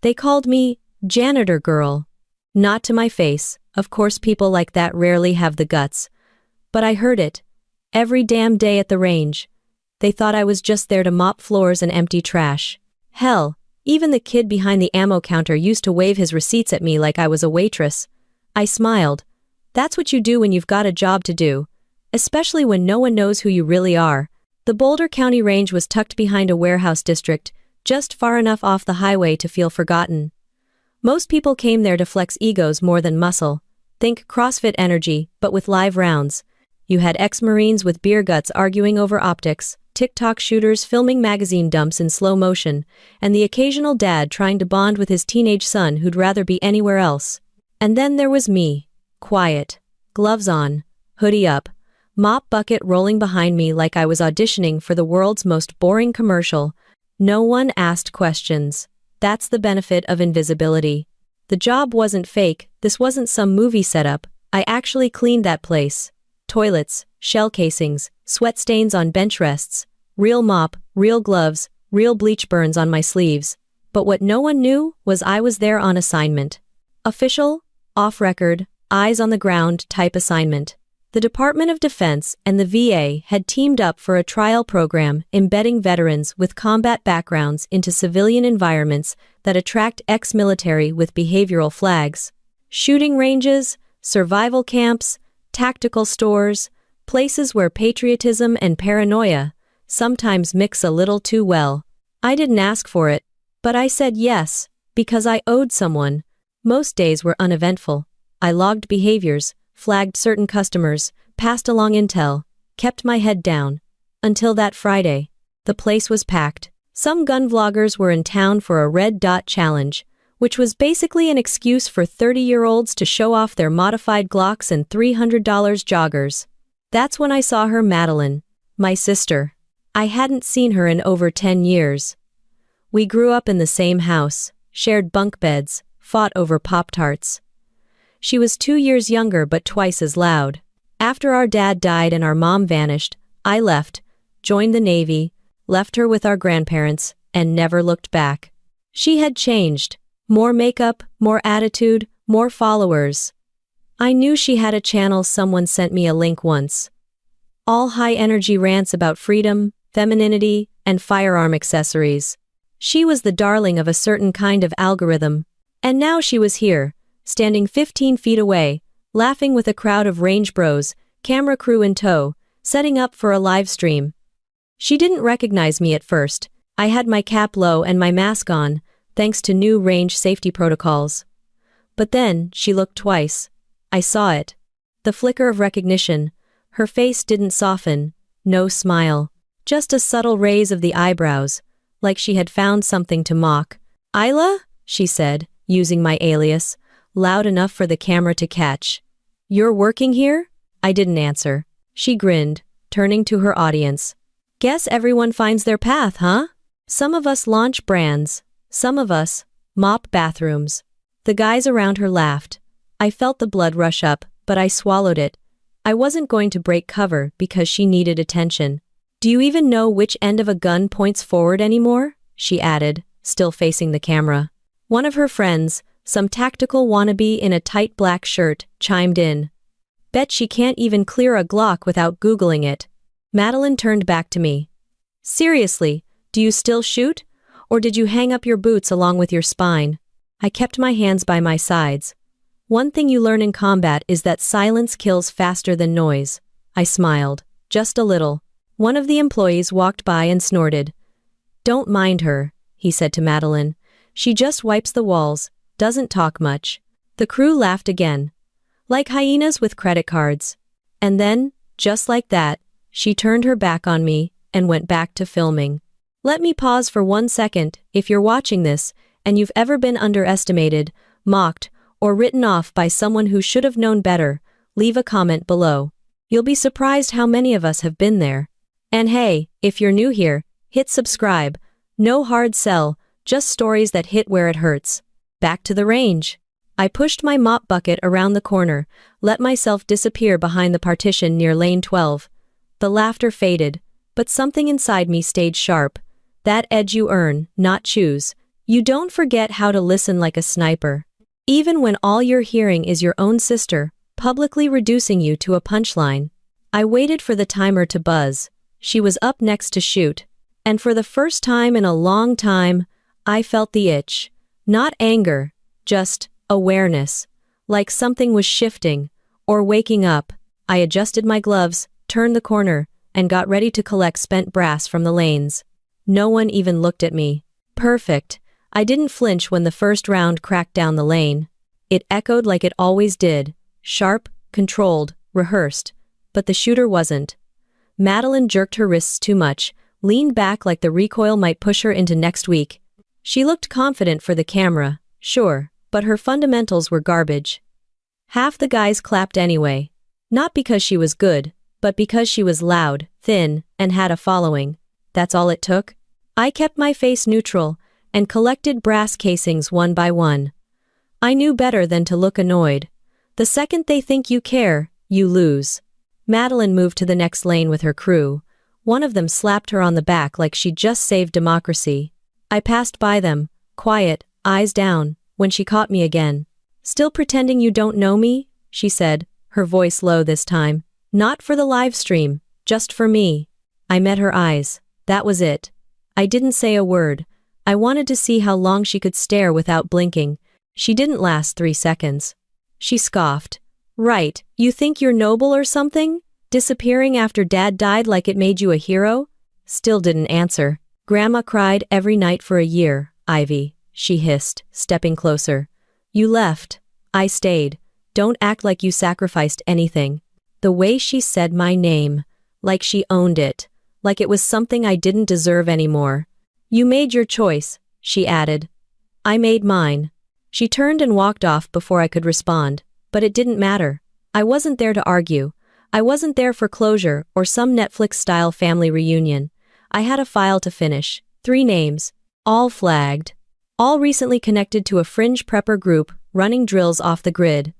They called me Janitor Girl. Not to my face, of course people like that rarely have the guts. But I heard it. Every damn day at the range. They thought I was just there to mop floors and empty trash. Hell, even the kid behind the ammo counter used to wave his receipts at me like I was a waitress. I smiled. That's what you do when you've got a job to do. Especially when no one knows who you really are. The Boulder County Range was tucked behind a warehouse district, just far enough off the highway to feel forgotten. Most people came there to flex egos more than muscle. Think CrossFit energy, but with live rounds. You had ex-Marines with beer guts arguing over optics, TikTok shooters filming magazine dumps in slow motion, and the occasional dad trying to bond with his teenage son who'd rather be anywhere else. And then there was me. Quiet. Gloves on. Hoodie up. Mop bucket rolling behind me like I was auditioning for the world's most boring commercial. No one asked questions. That's the benefit of invisibility. The job wasn't fake, this wasn't some movie setup. I actually cleaned that place. Toilets, shell casings, sweat stains on bench rests, real mop, real gloves, real bleach burns on my sleeves. But what no one knew was I was there on assignment. Official, off-record, eyes on the ground type assignment. The Department of Defense and the VA had teamed up for a trial program embedding veterans with combat backgrounds into civilian environments that attract ex-military with behavioral flags. Shooting ranges, survival camps, tactical stores, places where patriotism and paranoia sometimes mix a little too well. I didn't ask for it, but I said yes, because I owed someone. Most days were uneventful. I logged behaviors, flagged certain customers, passed along intel, kept my head down. Until that Friday. The place was packed. Some gun vloggers were in town for a red dot challenge, which was basically an excuse for 30-year-olds to show off their modified Glocks and $300 joggers. That's when I saw her, Madeline, my sister. I hadn't seen her in over 10 years. We grew up in the same house, shared bunk beds, fought over Pop-Tarts. She was 2 years younger but twice as loud. After our dad died and our mom vanished, I left, joined the Navy, left her with our grandparents, and never looked back. She had changed. More makeup, more attitude, more followers. I knew she had a channel. Someone sent me a link once. All high-energy rants about freedom, femininity, and firearm accessories. She was the darling of a certain kind of algorithm. And now she was here, standing 15 feet away, laughing with a crowd of range bros, camera crew in tow, setting up for a live stream. She didn't recognize me at first. I had my cap low and my mask on, thanks to new range safety protocols. But then, she looked twice. I saw it. The flicker of recognition. Her face didn't soften, no smile. Just a subtle raise of the eyebrows, like she had found something to mock. "Isla?" she said, using my alias, loud enough for the camera to catch. "You're working here?" I didn't answer. She grinned, turning to her audience. "Guess everyone finds their path, huh? Some of us launch brands. Some of us mop bathrooms." The guys around her laughed. I felt the blood rush up, but I swallowed it. I wasn't going to break cover because she needed attention. "Do you even know which end of a gun points forward anymore?" she added, still facing the camera. One of her friends, some tactical wannabe in a tight black shirt, chimed in. "Bet she can't even clear a Glock without Googling it." Madeline turned back to me. "Seriously, do you still shoot? Or did you hang up your boots along with your spine?" I kept my hands by my sides. One thing you learn in combat is that silence kills faster than noise. I smiled, just a little. One of the employees walked by and snorted. "Don't mind her," he said to Madeline. "She just wipes the walls, doesn't talk much." The crew laughed again. Like hyenas with credit cards. And then, just like that, she turned her back on me and went back to filming. Let me pause for 1 second. If you're watching this, and you've ever been underestimated, mocked, or written off by someone who should have known better, leave a comment below. You'll be surprised how many of us have been there. And hey, if you're new here, hit subscribe. No hard sell, just stories that hit where it hurts. Back to the range. I pushed my mop bucket around the corner, let myself disappear behind the partition near lane 12. The laughter faded, but something inside me stayed sharp. That edge you earn, not choose. You don't forget how to listen like a sniper. Even when all you're hearing is your own sister, publicly reducing you to a punchline. I waited for the timer to buzz. She was up next to shoot. And for the first time in a long time, I felt the itch. Not anger, just awareness. Like something was shifting, or waking up. I adjusted my gloves, turned the corner, and got ready to collect spent brass from the lanes. No one even looked at me. Perfect. I didn't flinch when the first round cracked down the lane. It echoed like it always did. Sharp, controlled, rehearsed. But the shooter wasn't. Madeline jerked her wrists too much, leaned back like the recoil might push her into next week. She looked confident for the camera, sure, but her fundamentals were garbage. Half the guys clapped anyway. Not because she was good, but because she was loud, thin, and had a following. That's all it took. I kept my face neutral, and collected brass casings one by one. I knew better than to look annoyed. The second they think you care, you lose. Madeline moved to the next lane with her crew. One of them slapped her on the back like she'd just saved democracy. I passed by them, quiet, eyes down, when she caught me again. Still pretending you don't know me? She said, her voice low this time. Not for the live stream, just for me. I met her eyes. That was it. I didn't say a word. I wanted to see how long she could stare without blinking. She didn't last 3 seconds. She scoffed. Right, you think you're noble or something? Disappearing after Dad died like it made you a hero? Still didn't answer. Grandma cried every night for a year, Ivy, she hissed, stepping closer. You left. I stayed. Don't act like you sacrificed anything. The way she said my name, like she owned it, like it was something I didn't deserve anymore. You made your choice, she added. I made mine. She turned and walked off before I could respond, but it didn't matter. I wasn't there to argue. I wasn't there for closure or some Netflix-style family reunion. I had a file to finish. 3 names. All flagged. All recently connected to a fringe prepper group running drills off the grid.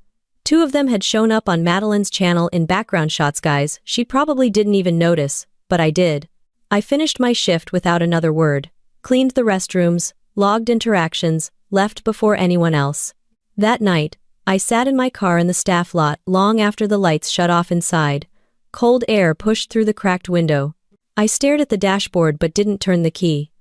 2 of them had shown up on Madeline's channel in background shots, guys. She probably didn't even notice, but I did. I finished my shift without another word. Cleaned the restrooms, logged interactions, left before anyone else. That night, I sat in my car in the staff lot long after the lights shut off inside. Cold air pushed through the cracked window. I stared at the dashboard but didn't turn the key.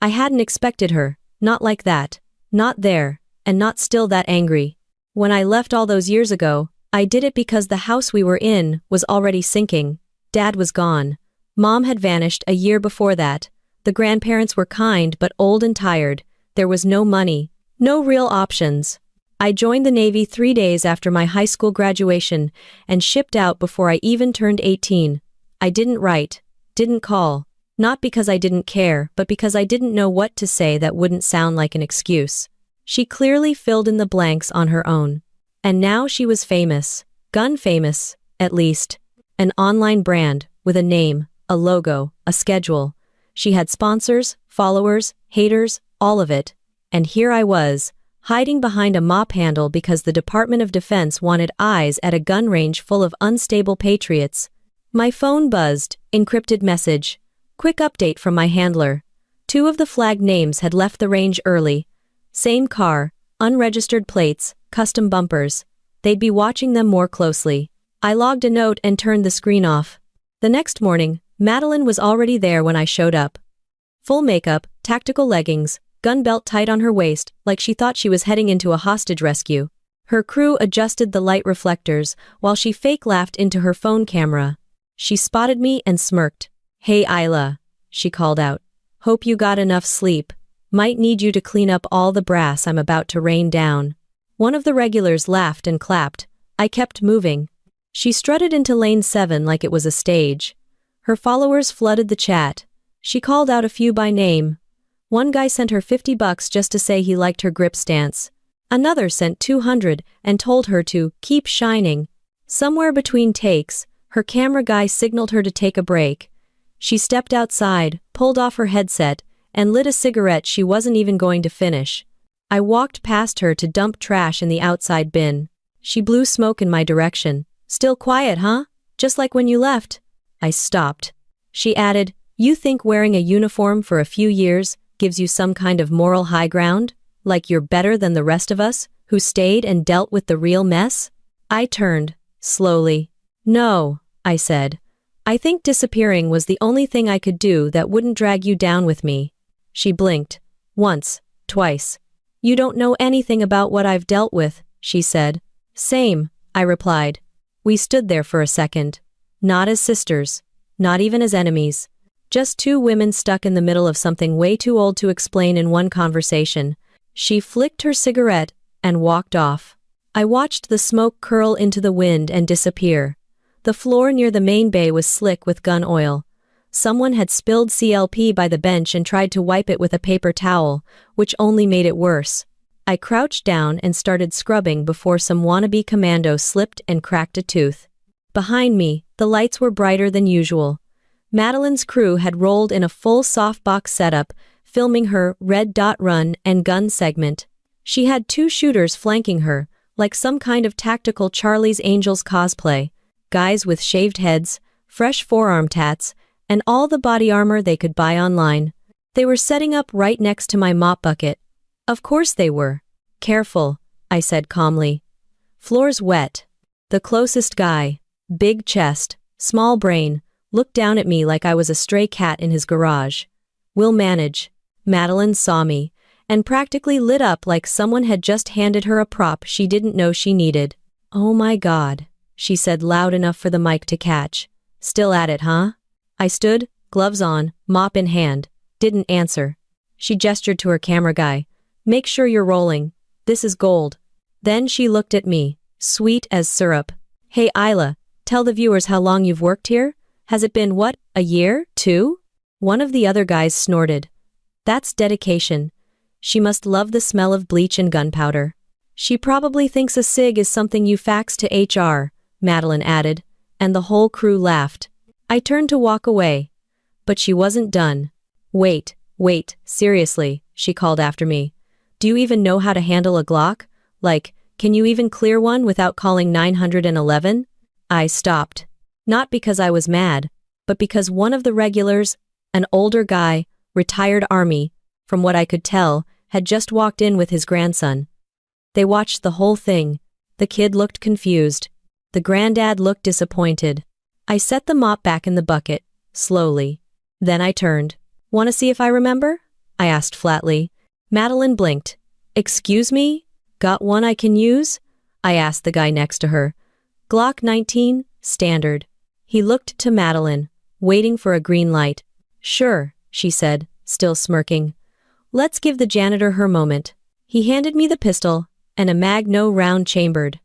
I hadn't expected her, not like that, not there, and not still that angry. When I left all those years ago, I did it because the house we were in was already sinking. Dad was gone. Mom had vanished a year before that. The grandparents were kind but old and tired. There was no money, no real options. I joined the Navy 3 days after my high school graduation and shipped out before I even turned 18. I didn't write, didn't call, not because I didn't care, but because I didn't know what to say that wouldn't sound like an excuse. She clearly filled in the blanks on her own. And now she was famous, gun famous, at least. An online brand, with a name, a logo, a schedule. She had sponsors, followers, haters, all of it. And here I was, hiding behind a mop handle because the Department of Defense wanted eyes at a gun range full of unstable patriots. My phone buzzed, encrypted message. Quick update from my handler. 2 of the flagged names had left the range early. Same car, unregistered plates, custom bumpers. They'd be watching them more closely. I logged a note and turned the screen off. The next morning, Madeline was already there when I showed up. Full makeup, tactical leggings, gun belt tight on her waist, like she thought she was heading into a hostage rescue. Her crew adjusted the light reflectors while she fake laughed into her phone camera. She spotted me and smirked. Hey Isla, she called out. Hope you got enough sleep. Might need you to clean up all the brass I'm about to rain down. One of the regulars laughed and clapped. I kept moving. She strutted into lane 7 like it was a stage. Her followers flooded the chat. She called out a few by name. One guy sent her $50 just to say he liked her grip stance. Another sent 200 and told her to keep shining. Somewhere between takes, her camera guy signaled her to take a break. She stepped outside, pulled off her headset, and lit a cigarette she wasn't even going to finish. I walked past her to dump trash in the outside bin. She blew smoke in my direction. Still quiet, huh? Just like when you left. I stopped. She added, You think wearing a uniform for a few years, gives you some kind of moral high ground? Like you're better than the rest of us, who stayed and dealt with the real mess? I turned, slowly. No, I said. I think disappearing was the only thing I could do that wouldn't drag you down with me. She blinked. Once, twice. You don't know anything about what I've dealt with, she said. Same, I replied. We stood there for a second. Not as sisters. Not even as enemies. Just two women stuck in the middle of something way too old to explain in one conversation. She flicked her cigarette and walked off. I watched the smoke curl into the wind and disappear. The floor near the main bay was slick with gun oil. Someone had spilled CLP by the bench and tried to wipe it with a paper towel, which only made it worse. I crouched down and started scrubbing before some wannabe commando slipped and cracked a tooth. Behind me, the lights were brighter than usual. Madeline's crew had rolled in a full softbox setup, filming her red dot run and gun segment. She had two shooters flanking her, like some kind of tactical Charlie's Angels cosplay. Guys with shaved heads, fresh forearm tats, and all the body armor they could buy online. They were setting up right next to my mop bucket. Of course they were. Careful, I said calmly. Floor's wet. The closest guy, big chest, small brain, looked down at me like I was a stray cat in his garage. We'll manage. Madeline saw me, and practically lit up like someone had just handed her a prop she didn't know she needed. Oh my God, she said loud enough for the mic to catch. Still at it, huh? I stood, gloves on, mop in hand. Didn't answer. She gestured to her camera guy. Make sure you're rolling. This is gold. Then she looked at me, sweet as syrup. Hey Isla, tell the viewers how long you've worked here? Has it been what, a year, 2? One of the other guys snorted. That's dedication. She must love the smell of bleach and gunpowder. She probably thinks a cig is something you fax to HR, Madeline added, and the whole crew laughed. I turned to walk away. But she wasn't done. Wait, seriously, she called after me. Do you even know how to handle a Glock? Like, can you even clear one without calling 911? I stopped. Not because I was mad, but because one of the regulars, an older guy, retired Army, from what I could tell, had just walked in with his grandson. They watched the whole thing. The kid looked confused. The granddad looked disappointed. I set the mop back in the bucket, slowly. Then I turned. Want to see if I remember? I asked flatly. Madeline blinked. Excuse me? Got one I can use? I asked the guy next to her. Glock 19, standard. He looked to Madeline, waiting for a green light. Sure, she said, still smirking. Let's give the janitor her moment. He handed me the pistol, and a mag no round chambered.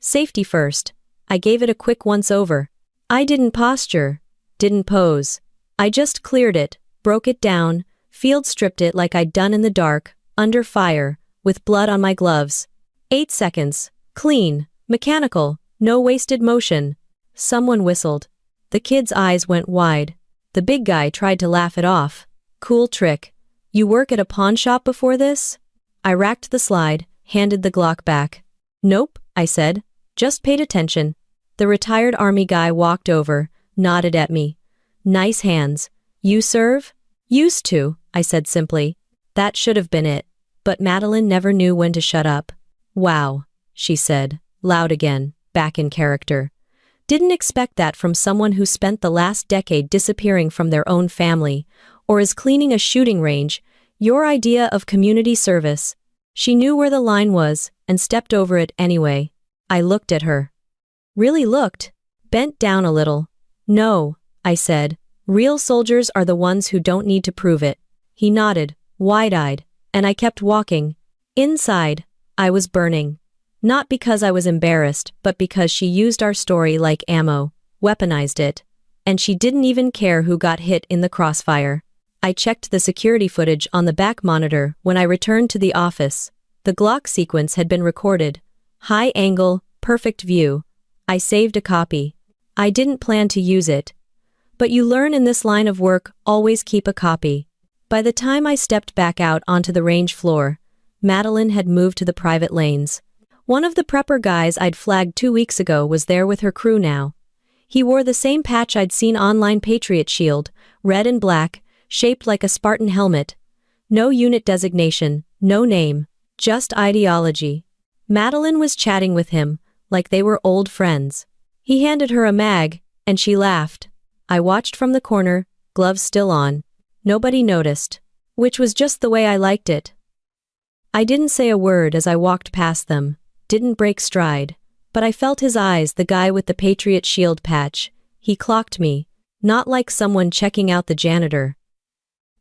Safety first. I gave it a quick once-over. I didn't posture, didn't pose. I just cleared it, broke it down, field stripped it like I'd done in the dark, under fire, with blood on my gloves. 8 seconds. Clean, mechanical, no wasted motion. Someone whistled. The kid's eyes went wide. The big guy tried to laugh it off. Cool trick. You work at a pawn shop before this? I racked the slide, handed the Glock back. Nope, I said. Just paid attention. The retired Army guy walked over, nodded at me. Nice hands. You serve? Used to, I said simply. That should have been it. But Madeline never knew when to shut up. Wow, she said, loud again, back in character. Didn't expect that from someone who spent the last decade disappearing from their own family, or is cleaning a shooting range. Your idea of community service. She knew where the line was, and stepped over it anyway. I looked at her. Really looked. Bent down a little. No, I said. Real soldiers are the ones who don't need to prove it. He nodded, wide-eyed, and I kept walking. Inside, I was burning. Not because I was embarrassed, but because she used our story like ammo, weaponized it. And she didn't even care who got hit in the crossfire. I checked the security footage on the back monitor when I returned to the office. The Glock sequence had been recorded. High angle, perfect view. I saved a copy. I didn't plan to use it. But you learn in this line of work, always keep a copy. By the time I stepped back out onto the range floor, Madeline had moved to the private lanes. One of the prepper guys I'd flagged 2 weeks ago was there with her crew now. He wore the same patch I'd seen online, Patriot shield, red and black, shaped like a Spartan helmet. No unit designation, no name, just ideology. Madeline was chatting with him, like they were old friends. He handed her a mag, and she laughed. I watched from the corner, gloves still on. Nobody noticed. Which was just the way I liked it. I didn't say a word as I walked past them, didn't break stride, but I felt his eyes, the guy with the Patriot Shield patch. He clocked me, not like someone checking out the janitor.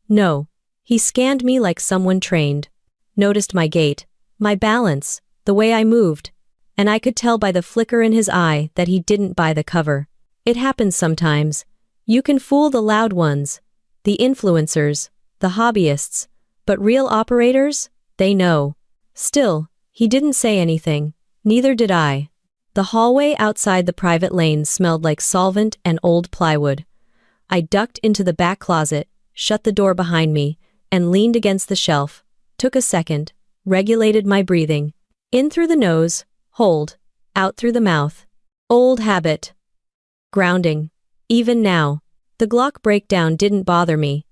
No. He scanned me like someone trained. Noticed my gait, my balance, the way I moved, and I could tell by the flicker in his eye that he didn't buy the cover. It happens sometimes. You can fool the loud ones, the influencers, the hobbyists, but real operators, they know. Still, he didn't say anything, neither did I. The hallway outside the private lane smelled like solvent and old plywood. I ducked into the back closet, shut the door behind me, and leaned against the shelf, took a second, regulated my breathing. In through the nose, hold, out through the mouth. Old habit. Grounding. Even now, the Glock breakdown didn't bother me.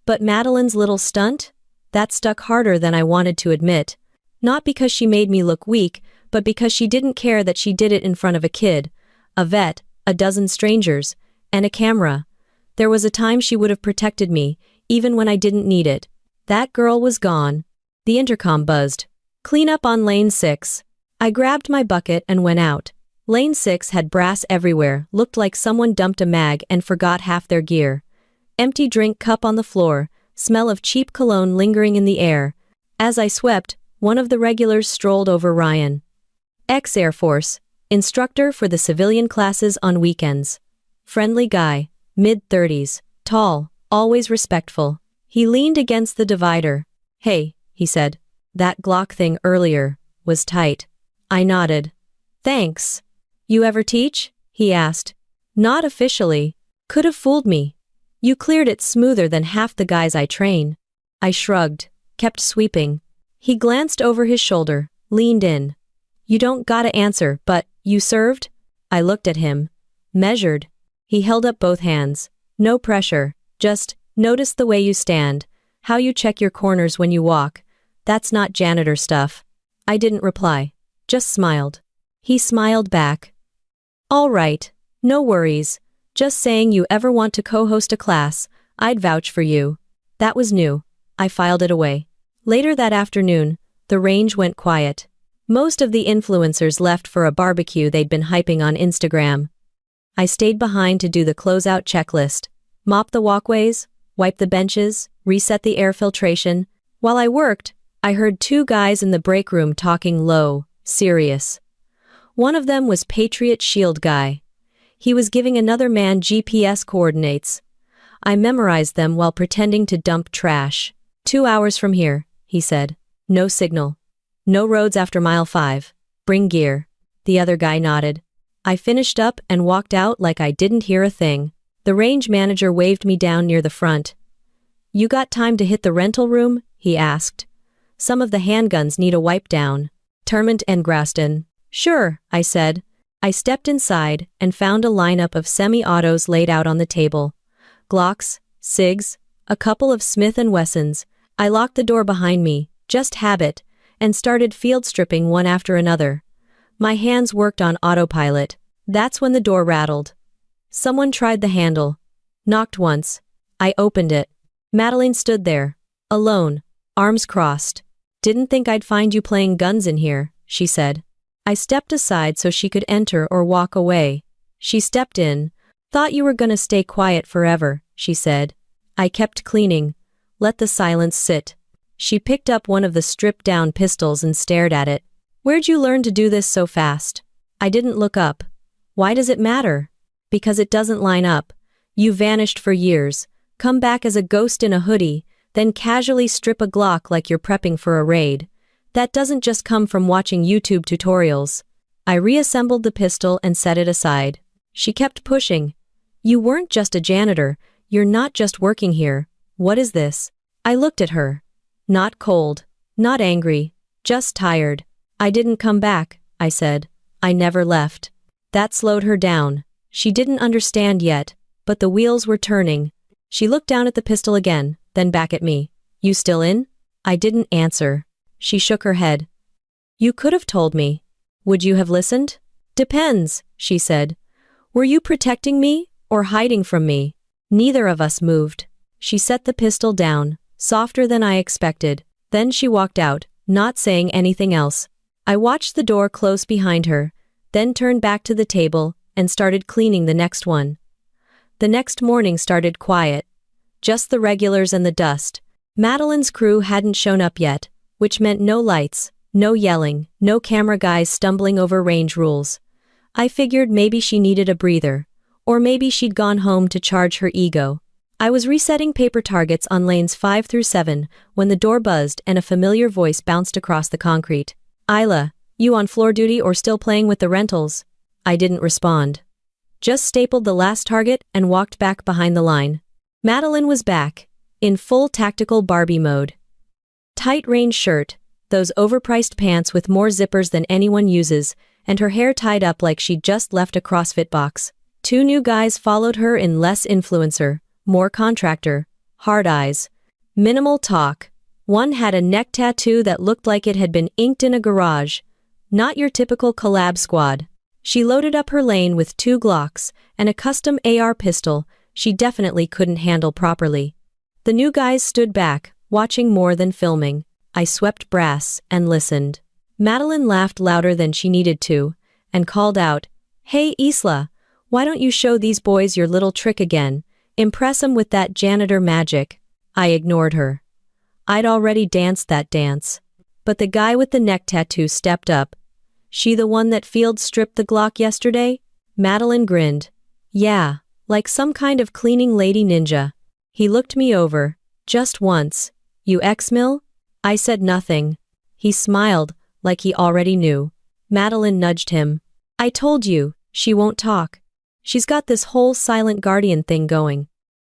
But Madeline's little stunt? That stuck harder than I wanted to admit. Not because she made me look weak, but because she didn't care that she did it in front of a kid, a vet, a dozen strangers, and a camera. There was a time she would have protected me, even when I didn't need it. That girl was gone. The intercom buzzed. Clean up on lane 6. I grabbed my bucket and went out. Lane 6 had brass everywhere, looked like someone dumped a mag and forgot half their gear. Empty drink cup on the floor, smell of cheap cologne lingering in the air. As I swept, one of the regulars strolled over. Ryan. Ex-Air Force, instructor for the civilian classes on weekends. Friendly guy, mid-30s, tall, always respectful. He leaned against the divider. Hey, he said. That Glock thing earlier was tight. I nodded. Thanks. You ever teach? He asked. Not officially. Could have fooled me. You cleared it smoother than half the guys I train. I shrugged, kept sweeping. He glanced over his shoulder, leaned in. You don't gotta answer, but, you served? I looked at him. Measured. He held up both hands. No pressure. Just, notice the way you stand. How you check your corners when you walk. That's not janitor stuff. I didn't reply. Just smiled. He smiled back. All right. No worries. Just saying, you ever want to co-host a class, I'd vouch for you. That was new. I filed it away. Later that afternoon, the range went quiet. Most of the influencers left for a barbecue they'd been hyping on Instagram. I stayed behind to do the closeout checklist, mop the walkways, wipe the benches, reset the air filtration. While I worked, I heard two guys in the break room talking low, serious. One of them was Patriot Shield guy. He was giving another man GPS coordinates. I memorized them while pretending to dump trash. 2 hours from here, he said. No signal. No roads after mile 5. Bring gear. The other guy nodded. I finished up and walked out like I didn't hear a thing. The range manager waved me down near the front. You got time to hit the rental room? He asked. Some of the handguns need a wipe down. Termant and Graston. Sure, I said. I stepped inside and found a lineup of semi-autos laid out on the table. Glocks, SIGs, a couple of Smith & Wessons. I locked the door behind me, just habit, and started field stripping one after another. My hands worked on autopilot. That's when the door rattled. Someone tried the handle. Knocked once. I opened it. Madeline stood there, alone, arms crossed. Didn't think I'd find you playing guns in here, she said. I stepped aside so she could enter or walk away. She stepped in. Thought you were gonna stay quiet forever, she said. I kept cleaning. Let the silence sit. She picked up one of the stripped-down pistols and stared at it. Where'd you learn to do this so fast? I didn't look up. Why does it matter? Because it doesn't line up. You vanished for years, come back as a ghost in a hoodie, then casually strip a Glock like you're prepping for a raid. That doesn't just come from watching YouTube tutorials. I reassembled the pistol and set it aside. She kept pushing. You weren't just a janitor, you're not just working here. What is this? I looked at her. Not cold, not angry, just tired. I didn't come back, I said. I never left. That slowed her down. She didn't understand yet, but the wheels were turning. She looked down at the pistol again, then back at me. You still in? I didn't answer. She shook her head. You could have told me. Would you have listened? Depends, she said. Were you protecting me or hiding from me? Neither of us moved. She set the pistol down, softer than I expected. Then she walked out, not saying anything else. I watched the door close behind her, then turned back to the table and started cleaning the next one. The next morning started quiet. Just the regulars and the dust. Madeline's crew hadn't shown up yet, which meant no lights, no yelling, no camera guys stumbling over range rules. I figured maybe she needed a breather, or maybe she'd gone home to charge her ego. I was resetting paper targets on lanes 5 through 7 when the door buzzed and a familiar voice bounced across the concrete. Isla, you on floor duty or still playing with the rentals? I didn't respond. Just stapled the last target and walked back behind the line. Madeline was back, in full tactical Barbie mode. Tight range shirt, those overpriced pants with more zippers than anyone uses, and her hair tied up like she'd just left a CrossFit box. 2 new guys followed her in less influencer, more contractor, hard eyes, minimal talk. One had a neck tattoo that looked like it had been inked in a garage. Not your typical collab squad. She loaded up her lane with 2 Glocks and a custom AR pistol she definitely couldn't handle properly. The new guys stood back, watching more than filming. I swept brass and listened. Madeline laughed louder than she needed to, and called out, Hey Isla, why don't you show these boys your little trick again? Impress 'em with that janitor magic. I ignored her. I'd already danced that dance. But the guy with the neck tattoo stepped up. She the one that field stripped the Glock yesterday? Madeline grinned. Yeah, like some kind of cleaning lady ninja. He looked me over, just once. You ex-mill? I said nothing. He smiled, like he already knew. Madeline nudged him. I told you, she won't talk. She's got this whole silent guardian thing going.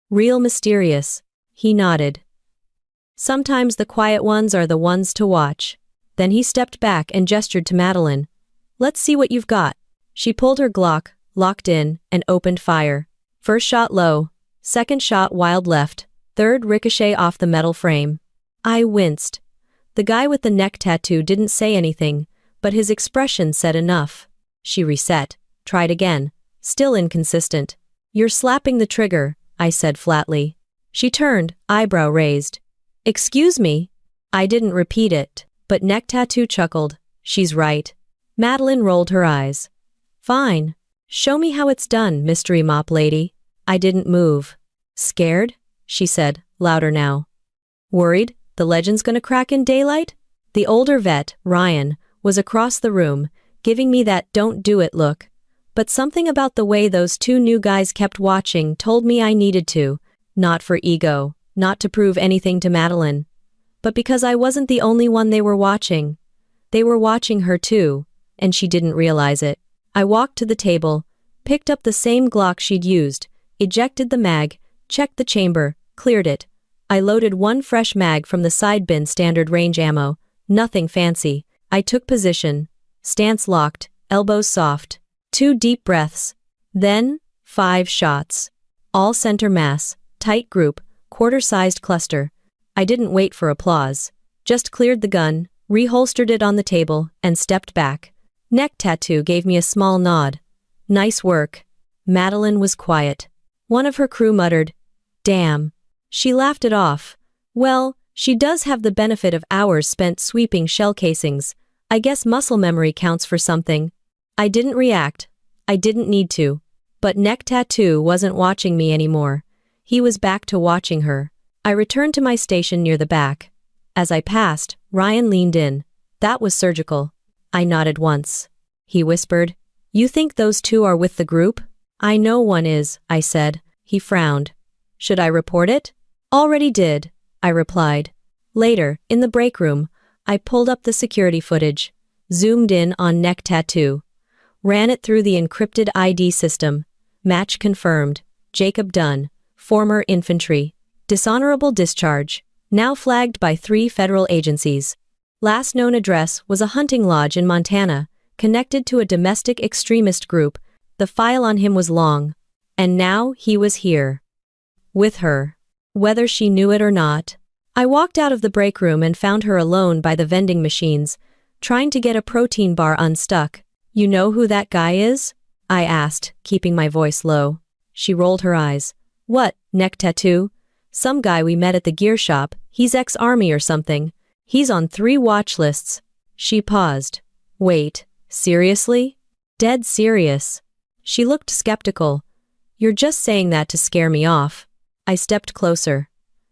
Real mysterious. He nodded. Sometimes the quiet ones are the ones to watch. Then he stepped back and gestured to Madeline. Let's see what you've got. She pulled her Glock, locked in, and opened fire. First shot low, second shot wild left, third ricochet off the metal frame. I winced. The guy with the neck tattoo didn't say anything, but his expression said enough. She reset, tried again, still inconsistent. You're slapping the trigger, I said flatly. She turned, eyebrow raised. Excuse me? I didn't repeat it, but neck tattoo chuckled. She's right. Madeline rolled her eyes. Fine. Show me how it's done, mystery mop lady. I didn't move. Scared? She said, louder now. Worried? The legend's gonna crack in daylight? The older vet, Ryan, was across the room, giving me that don't do it look. But something about the way those 2 new guys kept watching told me I needed to, not for ego, not to prove anything to Madeline, but because I wasn't the only one they were watching. They were watching her too, and she didn't realize it. I walked to the table, picked up the same Glock she'd used, ejected the mag, checked the chamber, cleared it. I loaded 1 fresh mag from the side bin standard range ammo, nothing fancy. I took position, stance locked, elbows soft, 2 deep breaths. Then, 5 shots. All center mass, tight group, quarter-sized cluster. I didn't wait for applause. Just cleared the gun, reholstered it on the table, and stepped back. Neck tattoo gave me a small nod. Nice work. Madeline was quiet. One of her crew muttered, Damn. She laughed it off. Well, she does have the benefit of hours spent sweeping shell casings. I guess muscle memory counts for something. I didn't react. I didn't need to. But neck tattoo wasn't watching me anymore. He was back to watching her. I returned to my station near the back. As I passed, Ryan leaned in. That was surgical. I nodded once. He whispered, You think those 2 are with the group? I know one is, I said. He frowned. Should I report it? Already did, I replied. Later, in the break room, I pulled up the security footage, zoomed in on neck tattoo, ran it through the encrypted ID system. Match confirmed. Jacob Dunn, former infantry. Dishonorable discharge. Now flagged by 3 federal agencies. Last known address was a hunting lodge in Montana, connected to a domestic extremist group. The file on him was long. And now he was here. With her. Whether she knew it or not. I walked out of the break room and found her alone by the vending machines, trying to get a protein bar unstuck. You know who that guy is? I asked, keeping my voice low. She rolled her eyes. What, neck tattoo? Some guy we met at the gear shop, he's ex-army or something. He's on 3 watch lists. She paused. Wait, seriously? Dead serious. She looked skeptical. You're just saying that to scare me off. I stepped closer.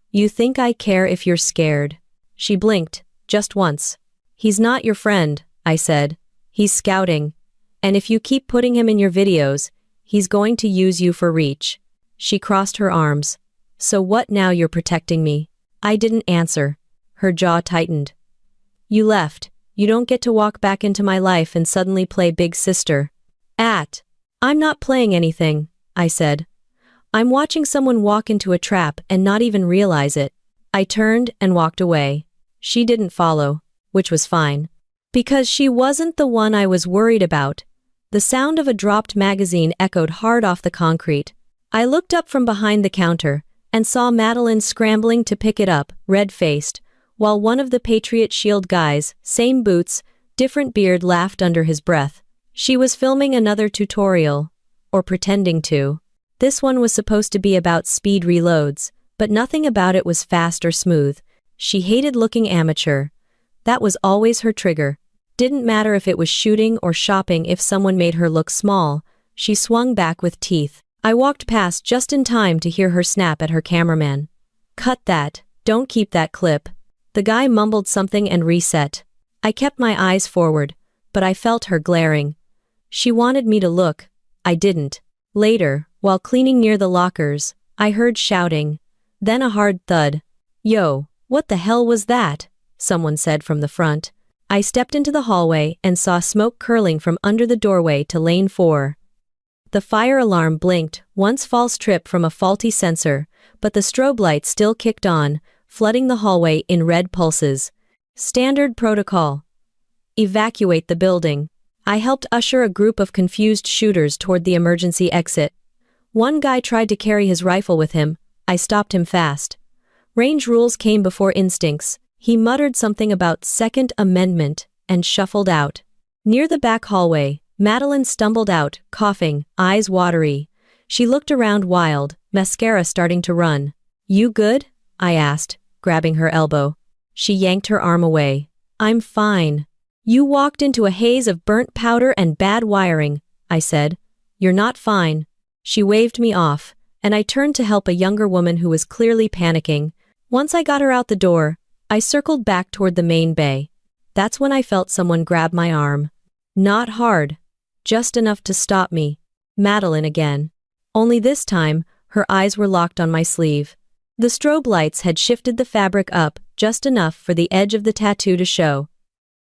You think I care if you're scared? She blinked, just once. He's not your friend, I said. He's scouting. And if you keep putting him in your videos, he's going to use you for reach. She crossed her arms. So what now you're protecting me? I didn't answer. Her jaw tightened. You left. You don't get to walk back into my life and suddenly play big sister. I'm not playing anything, I said. I'm watching someone walk into a trap and not even realize it. I turned and walked away. She didn't follow, which was fine. Because she wasn't the one I was worried about. The sound of a dropped magazine echoed hard off the concrete. I looked up from behind the counter and saw Madeline scrambling to pick it up, red-faced, while one of the Patriot Shield guys, same boots, different beard, laughed under his breath. She was filming another tutorial, or pretending to. This one was supposed to be about speed reloads, but nothing about it was fast or smooth. She hated looking amateur. That was always her trigger. Didn't matter if it was shooting or shopping. If someone made her look small, she swung back with teeth. I walked past just in time to hear her snap at her cameraman. Cut that, don't keep that clip. The guy mumbled something and reset. I kept my eyes forward, but I felt her glaring. She wanted me to look. I didn't. Later, while cleaning near the lockers, I heard shouting. Then a hard thud. Yo, what the hell was that? Someone said from the front. I stepped into the hallway and saw smoke curling from under the doorway to lane 4. The fire alarm blinked, once false trip from a faulty sensor, but the strobe light still kicked on, flooding the hallway in red pulses. Standard protocol. Evacuate the building. I helped usher a group of confused shooters toward the emergency exit. One guy tried to carry his rifle with him. I stopped him fast. Range rules came before instincts. He muttered something about Second Amendment and shuffled out. Near the back hallway, Madeline stumbled out, coughing, eyes watery. She looked around wild, mascara starting to run. You good? I asked, grabbing her elbow. She yanked her arm away. I'm fine. You walked into a haze of burnt powder and bad wiring, I said. You're not fine. She waved me off, and I turned to help a younger woman who was clearly panicking. Once I got her out the door, I circled back toward the main bay. That's when I felt someone grab my arm. Not hard. Just enough to stop me. Madeline again. Only this time, her eyes were locked on my sleeve. The strobe lights had shifted the fabric up just enough for the edge of the tattoo to show.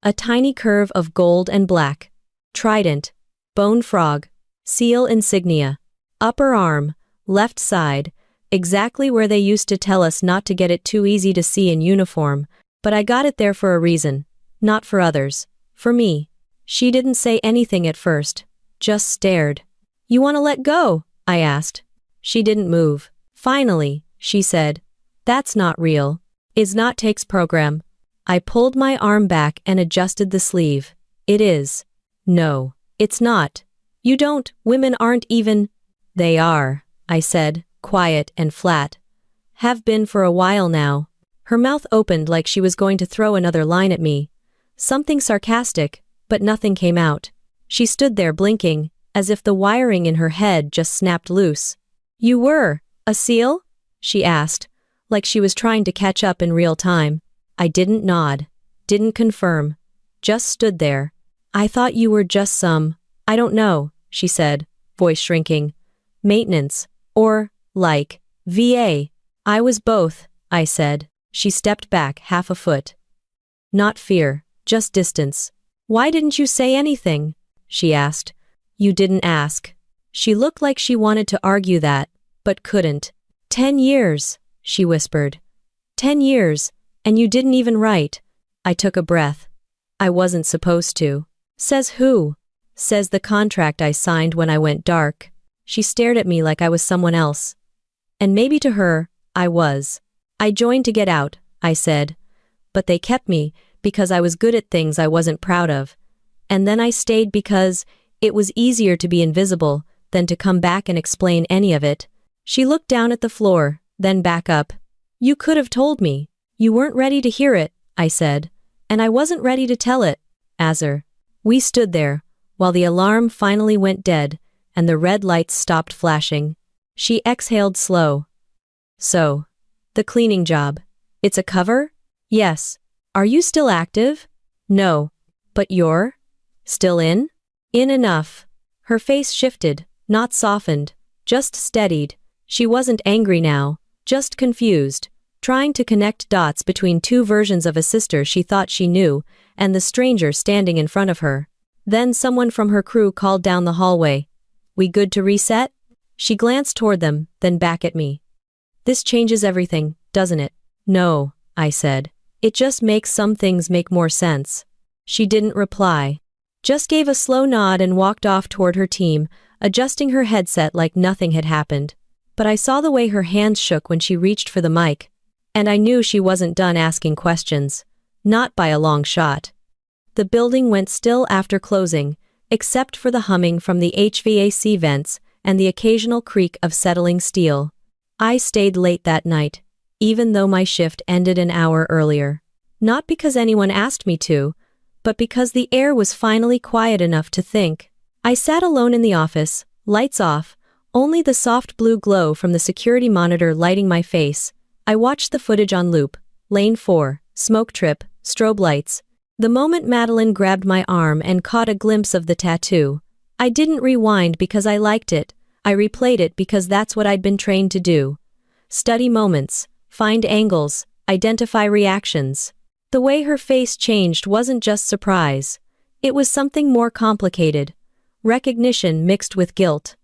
A tiny curve of gold and black. Trident. Bone frog. Seal insignia. Upper arm. Left side. Exactly where they used to tell us not to get it too easy to see in uniform, but I got it there for a reason. Not for others. For me. She didn't say anything at first. Just stared. You want to let go? I asked. She didn't move. Finally, she said. That's not real. Is not takes program. I pulled my arm back and adjusted the sleeve. It is. No, it's not. You don't, women aren't even. They are, I said, quiet and flat. Have been for a while now. Her mouth opened like she was going to throw another line at me. Something sarcastic, but nothing came out. She stood there blinking, as if the wiring in her head just snapped loose. You were a SEAL? She asked, like she was trying to catch up in real time. I didn't nod, didn't confirm, just stood there. I thought you were just some, I don't know, she said, voice shrinking. Maintenance, or, like, VA. I was both, I said. She stepped back half a foot. Not fear, just distance. Why didn't you say anything? She asked. You didn't ask. She looked like she wanted to argue that, but couldn't. 10 years, she whispered. 10 years. And you didn't even write. I took a breath. I wasn't supposed to. Says who? Says the contract I signed when I went dark. She stared at me like I was someone else. And maybe to her, I was. I joined to get out, I said. But they kept me because I was good at things I wasn't proud of. And then I stayed because it was easier to be invisible than to come back and explain any of it. She looked down at the floor, then back up. You could have told me. You weren't ready to hear it, I said. And I wasn't ready to tell it. Azar. We stood there, while the alarm finally went dead, and the red lights stopped flashing. She exhaled slow. So, the cleaning job. It's a cover? Yes. Are you still active? No. But you're? Still in? In enough. Her face shifted, not softened, just steadied. She wasn't angry now, just confused, trying to connect dots between two versions of a sister she thought she knew, and the stranger standing in front of her. Then someone from her crew called down the hallway. We good to reset? She glanced toward them, then back at me. This changes everything, doesn't it? No, I said. It just makes some things make more sense. She didn't reply. Just gave a slow nod and walked off toward her team, adjusting her headset like nothing had happened. But I saw the way her hands shook when she reached for the mic. And I knew she wasn't done asking questions. Not by a long shot. The building went still after closing, except for the humming from the HVAC vents and the occasional creak of settling steel. I stayed late that night, even though my shift ended an hour earlier. Not because anyone asked me to, but because the air was finally quiet enough to think. I sat alone in the office, lights off, only the soft blue glow from the security monitor lighting my face. I watched the footage on loop, lane 4, smoke trip, strobe lights. The moment Madeline grabbed my arm and caught a glimpse of the tattoo, I didn't rewind because I liked it. I replayed it because that's what I'd been trained to do. Study moments, find angles, identify reactions. The way her face changed wasn't just surprise. It was something more complicated. Recognition mixed with guilt.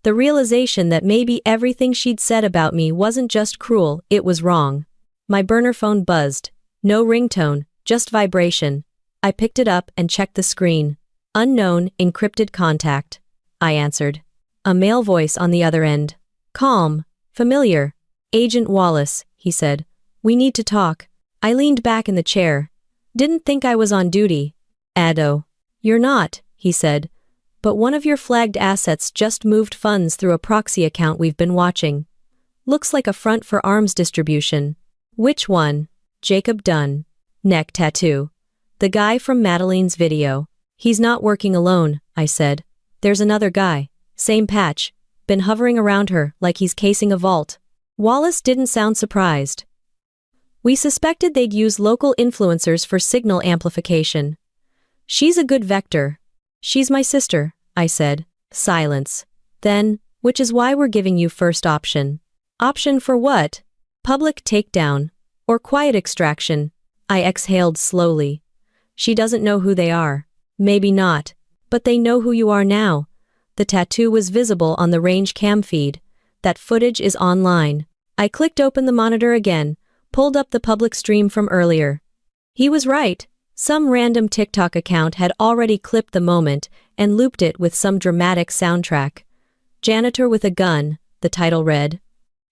The realization that maybe everything she'd said about me wasn't just cruel, it was wrong. My burner phone buzzed. No ringtone, just vibration. I picked it up and checked the screen. Unknown, encrypted contact. I answered. A male voice on the other end. Calm, familiar. Agent Wallace, he said. We need to talk. I leaned back in the chair. Didn't think I was on duty. Addo. You're not, he said. But one of your flagged assets just moved funds through a proxy account we've been watching. Looks like a front for arms distribution. Which one? Jacob Dunn. Neck tattoo. The guy from Madeline's video. He's not working alone, I said. There's another guy. Same patch. Been hovering around her like he's casing a vault. Wallace didn't sound surprised. We suspected they'd use local influencers for signal amplification. She's a good vector. She's my sister, I said. Silence. Then, which is why we're giving you first option. Option for what? Public takedown. Or quiet extraction. I exhaled slowly. She doesn't know who they are. Maybe not. But they know who you are now. The tattoo was visible on the range cam feed. That footage is online. I clicked open the monitor again, pulled up the public stream from earlier. He was right. Some random TikTok account had already clipped the moment and looped it with some dramatic soundtrack. Janitor with a gun, the title read.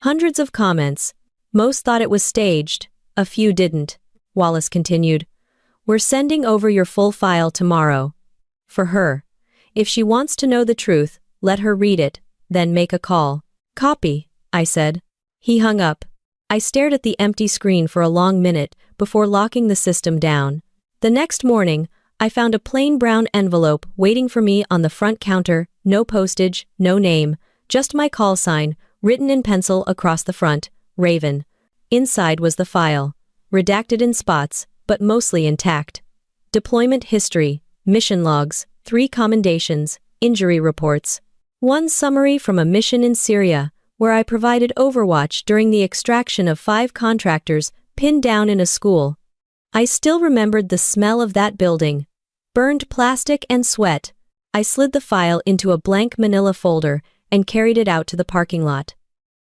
Hundreds of comments. Most thought it was staged. A few didn't. Wallace continued. We're sending over your full file tomorrow. For her. If she wants to know the truth, let her read it, then make a call. Copy, I said. He hung up. I stared at the empty screen for a long minute before locking the system down. The next morning, I found a plain brown envelope waiting for me on the front counter, no postage, no name, just my call sign, written in pencil across the front, Raven. Inside was the file, redacted in spots, but mostly intact. Deployment history, mission logs, 3 commendations, injury reports. One summary from a mission in Syria, where I provided overwatch during the extraction of 5 contractors pinned down in a school. I still remembered the smell of that building. Burned plastic and sweat. I slid the file into a blank manila folder and carried it out to the parking lot.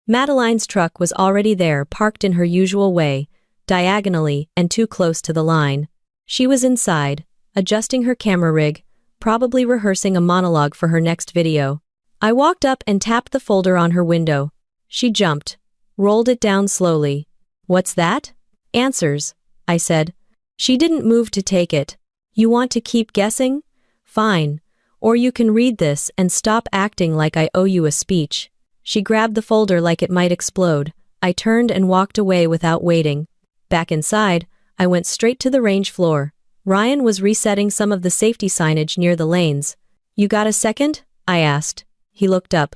Madeline's truck was already there, parked in her usual way, diagonally and too close to the line. She was inside, adjusting her camera rig, probably rehearsing a monologue for her next video. I walked up and tapped the folder on her window. She jumped, rolled it down slowly. What's that? Answers, I said. She didn't move to take it. You want to keep guessing? Fine. Or you can read this and stop acting like I owe you a speech. She grabbed the folder like it might explode. I turned and walked away without waiting. Back inside, I went straight to the range floor. Ryan was resetting some of the safety signage near the lanes. You got a second? I asked. He looked up.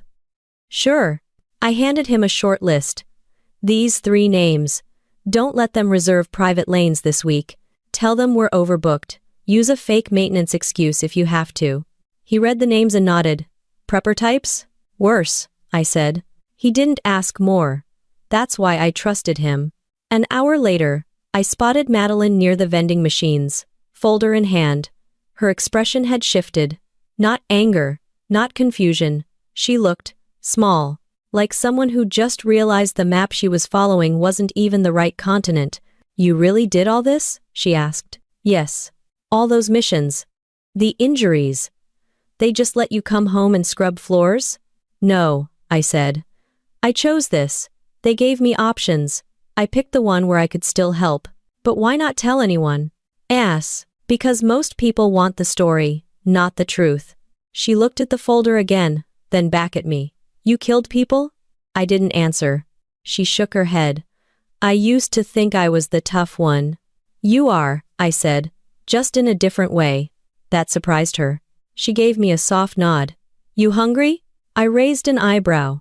Sure. I handed him a short list. These 3 names. Don't let them reserve private lanes this week. Tell them we're overbooked. Use a fake maintenance excuse if you have to. He read the names and nodded. Prepper types? Worse, I said. He didn't ask more. That's why I trusted him. An hour later, I spotted Madeline near the vending machines, folder in hand. Her expression had shifted. Not anger, not confusion. She looked small, like someone who just realized the map she was following wasn't even the right continent. You really did all this? She asked. Yes. All those missions. The injuries. They just let you come home and scrub floors? No, I said. I chose this. They gave me options. I picked the one where I could still help. But why not tell anyone? Because most people want the story, not the truth. She looked at the folder again, then back at me. You killed people? I didn't answer. She shook her head. I used to think I was the tough one. You are, I said, just in a different way. That surprised her. She gave me a soft nod. You hungry? I raised an eyebrow.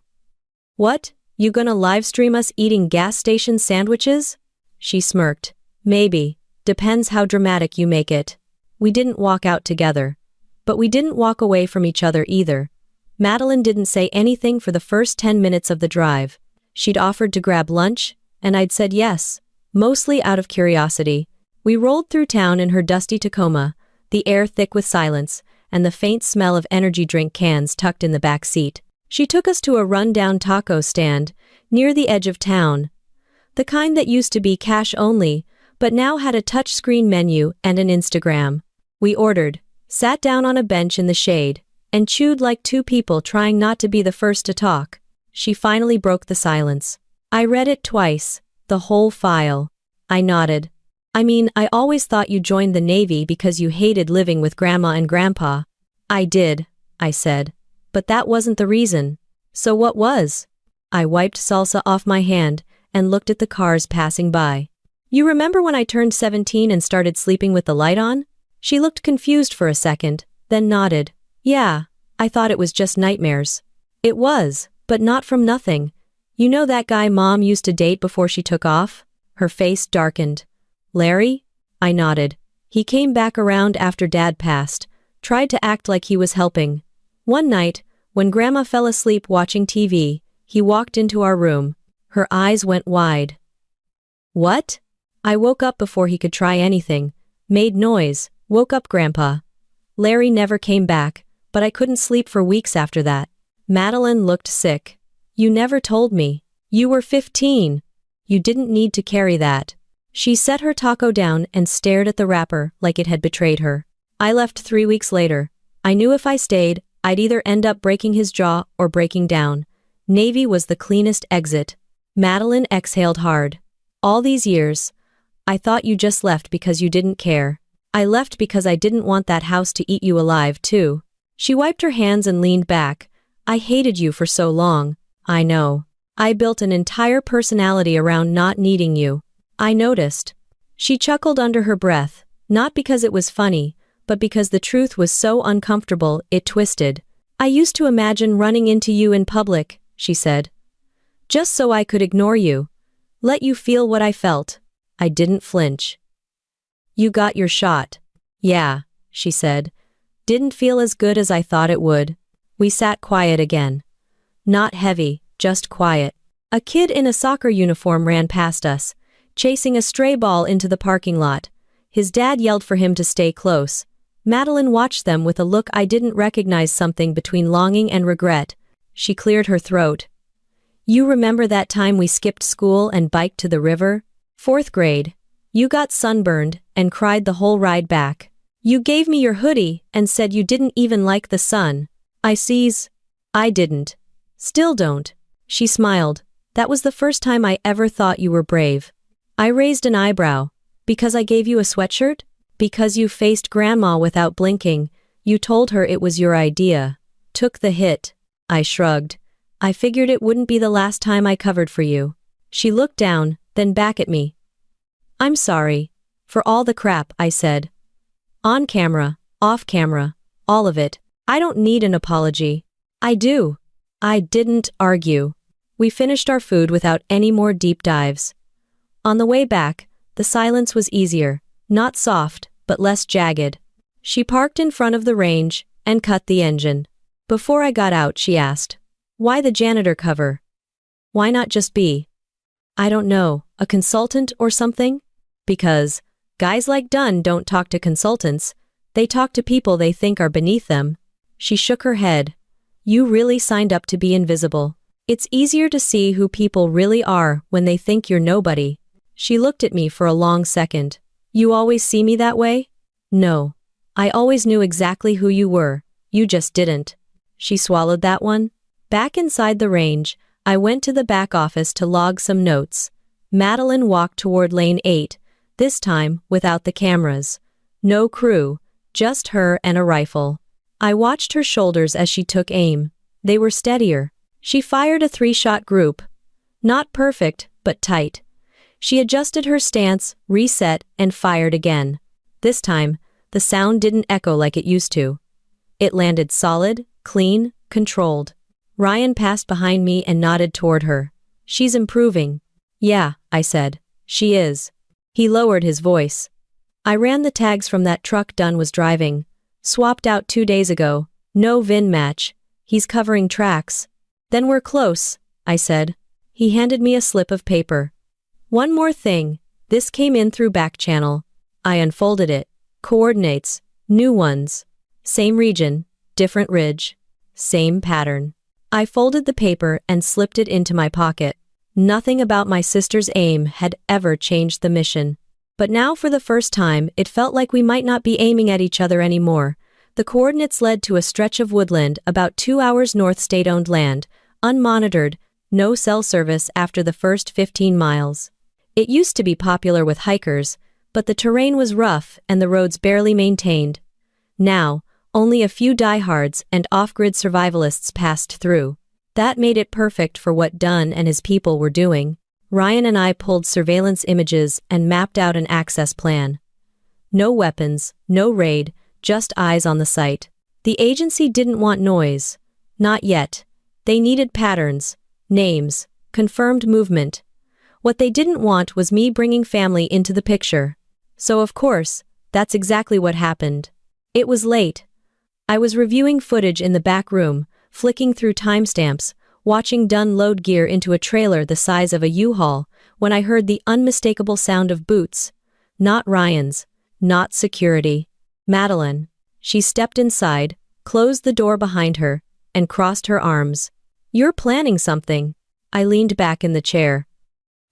What? You gonna live stream us eating gas station sandwiches? She smirked. Maybe. Depends how dramatic you make it. We didn't walk out together. But we didn't walk away from each other either. Madeline didn't say anything for the first 10 minutes of the drive. She'd offered to grab lunch, and I'd said yes, mostly out of curiosity. We rolled through town in her dusty Tacoma, the air thick with silence, and the faint smell of energy drink cans tucked in the back seat. She took us to a run-down taco stand, near the edge of town. The kind that used to be cash only, but now had a touchscreen menu and an Instagram. We ordered, sat down on a bench in the shade, and chewed like 2 people trying not to be the first to talk. She finally broke the silence. I read it twice, the whole file. I nodded. I always thought you joined the Navy because you hated living with Grandma and Grandpa. I did, I said. But that wasn't the reason. So what was? I wiped salsa off my hand and looked at the cars passing by. You remember when I turned 17 and started sleeping with the light on? She looked confused for a second, then nodded. Yeah, I thought it was just nightmares. It was, but not from nothing. You know that guy Mom used to date before she took off? Her face darkened. Larry? I nodded. He came back around after Dad passed, tried to act like he was helping. One night, when Grandma fell asleep watching TV, he walked into our room. Her eyes went wide. What? I woke up before he could try anything. Made noise, woke up Grandpa. Larry never came back, but I couldn't sleep for weeks after that. Madeline looked sick. You never told me. You were 15. You didn't need to carry that. She set her taco down and stared at the wrapper like it had betrayed her. I left 3 weeks later. I knew if I stayed, I'd either end up breaking his jaw or breaking down. Navy was the cleanest exit. Madeline exhaled hard. All these years, I thought you just left because you didn't care. I left because I didn't want that house to eat you alive, too. She wiped her hands and leaned back. I hated you for so long. I know. I built an entire personality around not needing you. I noticed. She chuckled under her breath, not because it was funny, but because the truth was so uncomfortable it twisted. I used to imagine running into you in public, she said. Just so I could ignore you. Let you feel what I felt. I didn't flinch. You got your shot. Yeah, she said. Didn't feel as good as I thought it would. We sat quiet again. Not heavy, just quiet. A kid in a soccer uniform ran past us, chasing a stray ball into the parking lot. His dad yelled for him to stay close. Madeline watched them with a look I didn't recognize, something between longing and regret. She cleared her throat. You remember that time we skipped school and biked to the river? 4th grade. You got sunburned and cried the whole ride back. You gave me your hoodie and said you didn't even like the sun. I didn't. Still don't. She smiled. That was the first time I ever thought you were brave. I raised an eyebrow. Because I gave you a sweatshirt? Because you faced Grandma without blinking. You told her it was your idea. Took the hit. I shrugged. I figured it wouldn't be the last time I covered for you. She looked down, then back at me. I'm sorry. For all the crap I said. On camera, off camera, all of it. I don't need an apology. I do. I didn't argue. We finished our food without any more deep dives. On the way back, the silence was easier, not soft, but less jagged. She parked in front of the range and cut the engine. Before I got out, she asked, "Why the janitor cover? Why not just be, I don't know, a consultant or something?" Because guys like Dunn don't talk to consultants, they talk to people they think are beneath them. She shook her head. You really signed up to be invisible. It's easier to see who people really are when they think you're nobody. She looked at me for a long second. You always see me that way? No. I always knew exactly who you were. You just didn't. She swallowed that one. Back inside the range, I went to the back office to log some notes. Madeline walked toward lane 8, this time without the cameras. No crew, just her and a rifle. I watched her shoulders as she took aim. They were steadier. She fired a 3-shot group. Not perfect, but tight. She adjusted her stance, reset, and fired again. This time, the sound didn't echo like it used to. It landed solid, clean, controlled. Ryan passed behind me and nodded toward her. She's improving. Yeah, I said. She is. He lowered his voice. I ran the tags from that truck Dunn was driving. Swapped out 2 days ago. No VIN match. He's covering tracks. Then we're close, I said. He handed me a slip of paper. One more thing. This came in through back channel. I unfolded it. Coordinates. New ones. Same region. Different ridge. Same pattern. I folded the paper and slipped it into my pocket. Nothing about my sister's aim had ever changed the mission. But now for the first time, it felt like we might not be aiming at each other anymore. The coordinates led to a stretch of woodland about 2 hours north state-owned land, unmonitored, no cell service after the first 15 miles. It used to be popular with hikers, but the terrain was rough and the roads barely maintained. Now, only a few diehards and off-grid survivalists passed through. That made it perfect for what Dunn and his people were doing. Ryan and I pulled surveillance images and mapped out an access plan. No weapons, no raid, just eyes on the site. The agency didn't want noise. Not yet. They needed patterns, names, confirmed movement. What they didn't want was me bringing family into the picture. So of course, that's exactly what happened. It was late. I was reviewing footage in the back room, flicking through timestamps, watching Dunn load gear into a trailer the size of a U-Haul, when I heard the unmistakable sound of boots. Not Ryan's. Not security. Madeline. She stepped inside, closed the door behind her, and crossed her arms. You're planning something. I leaned back in the chair.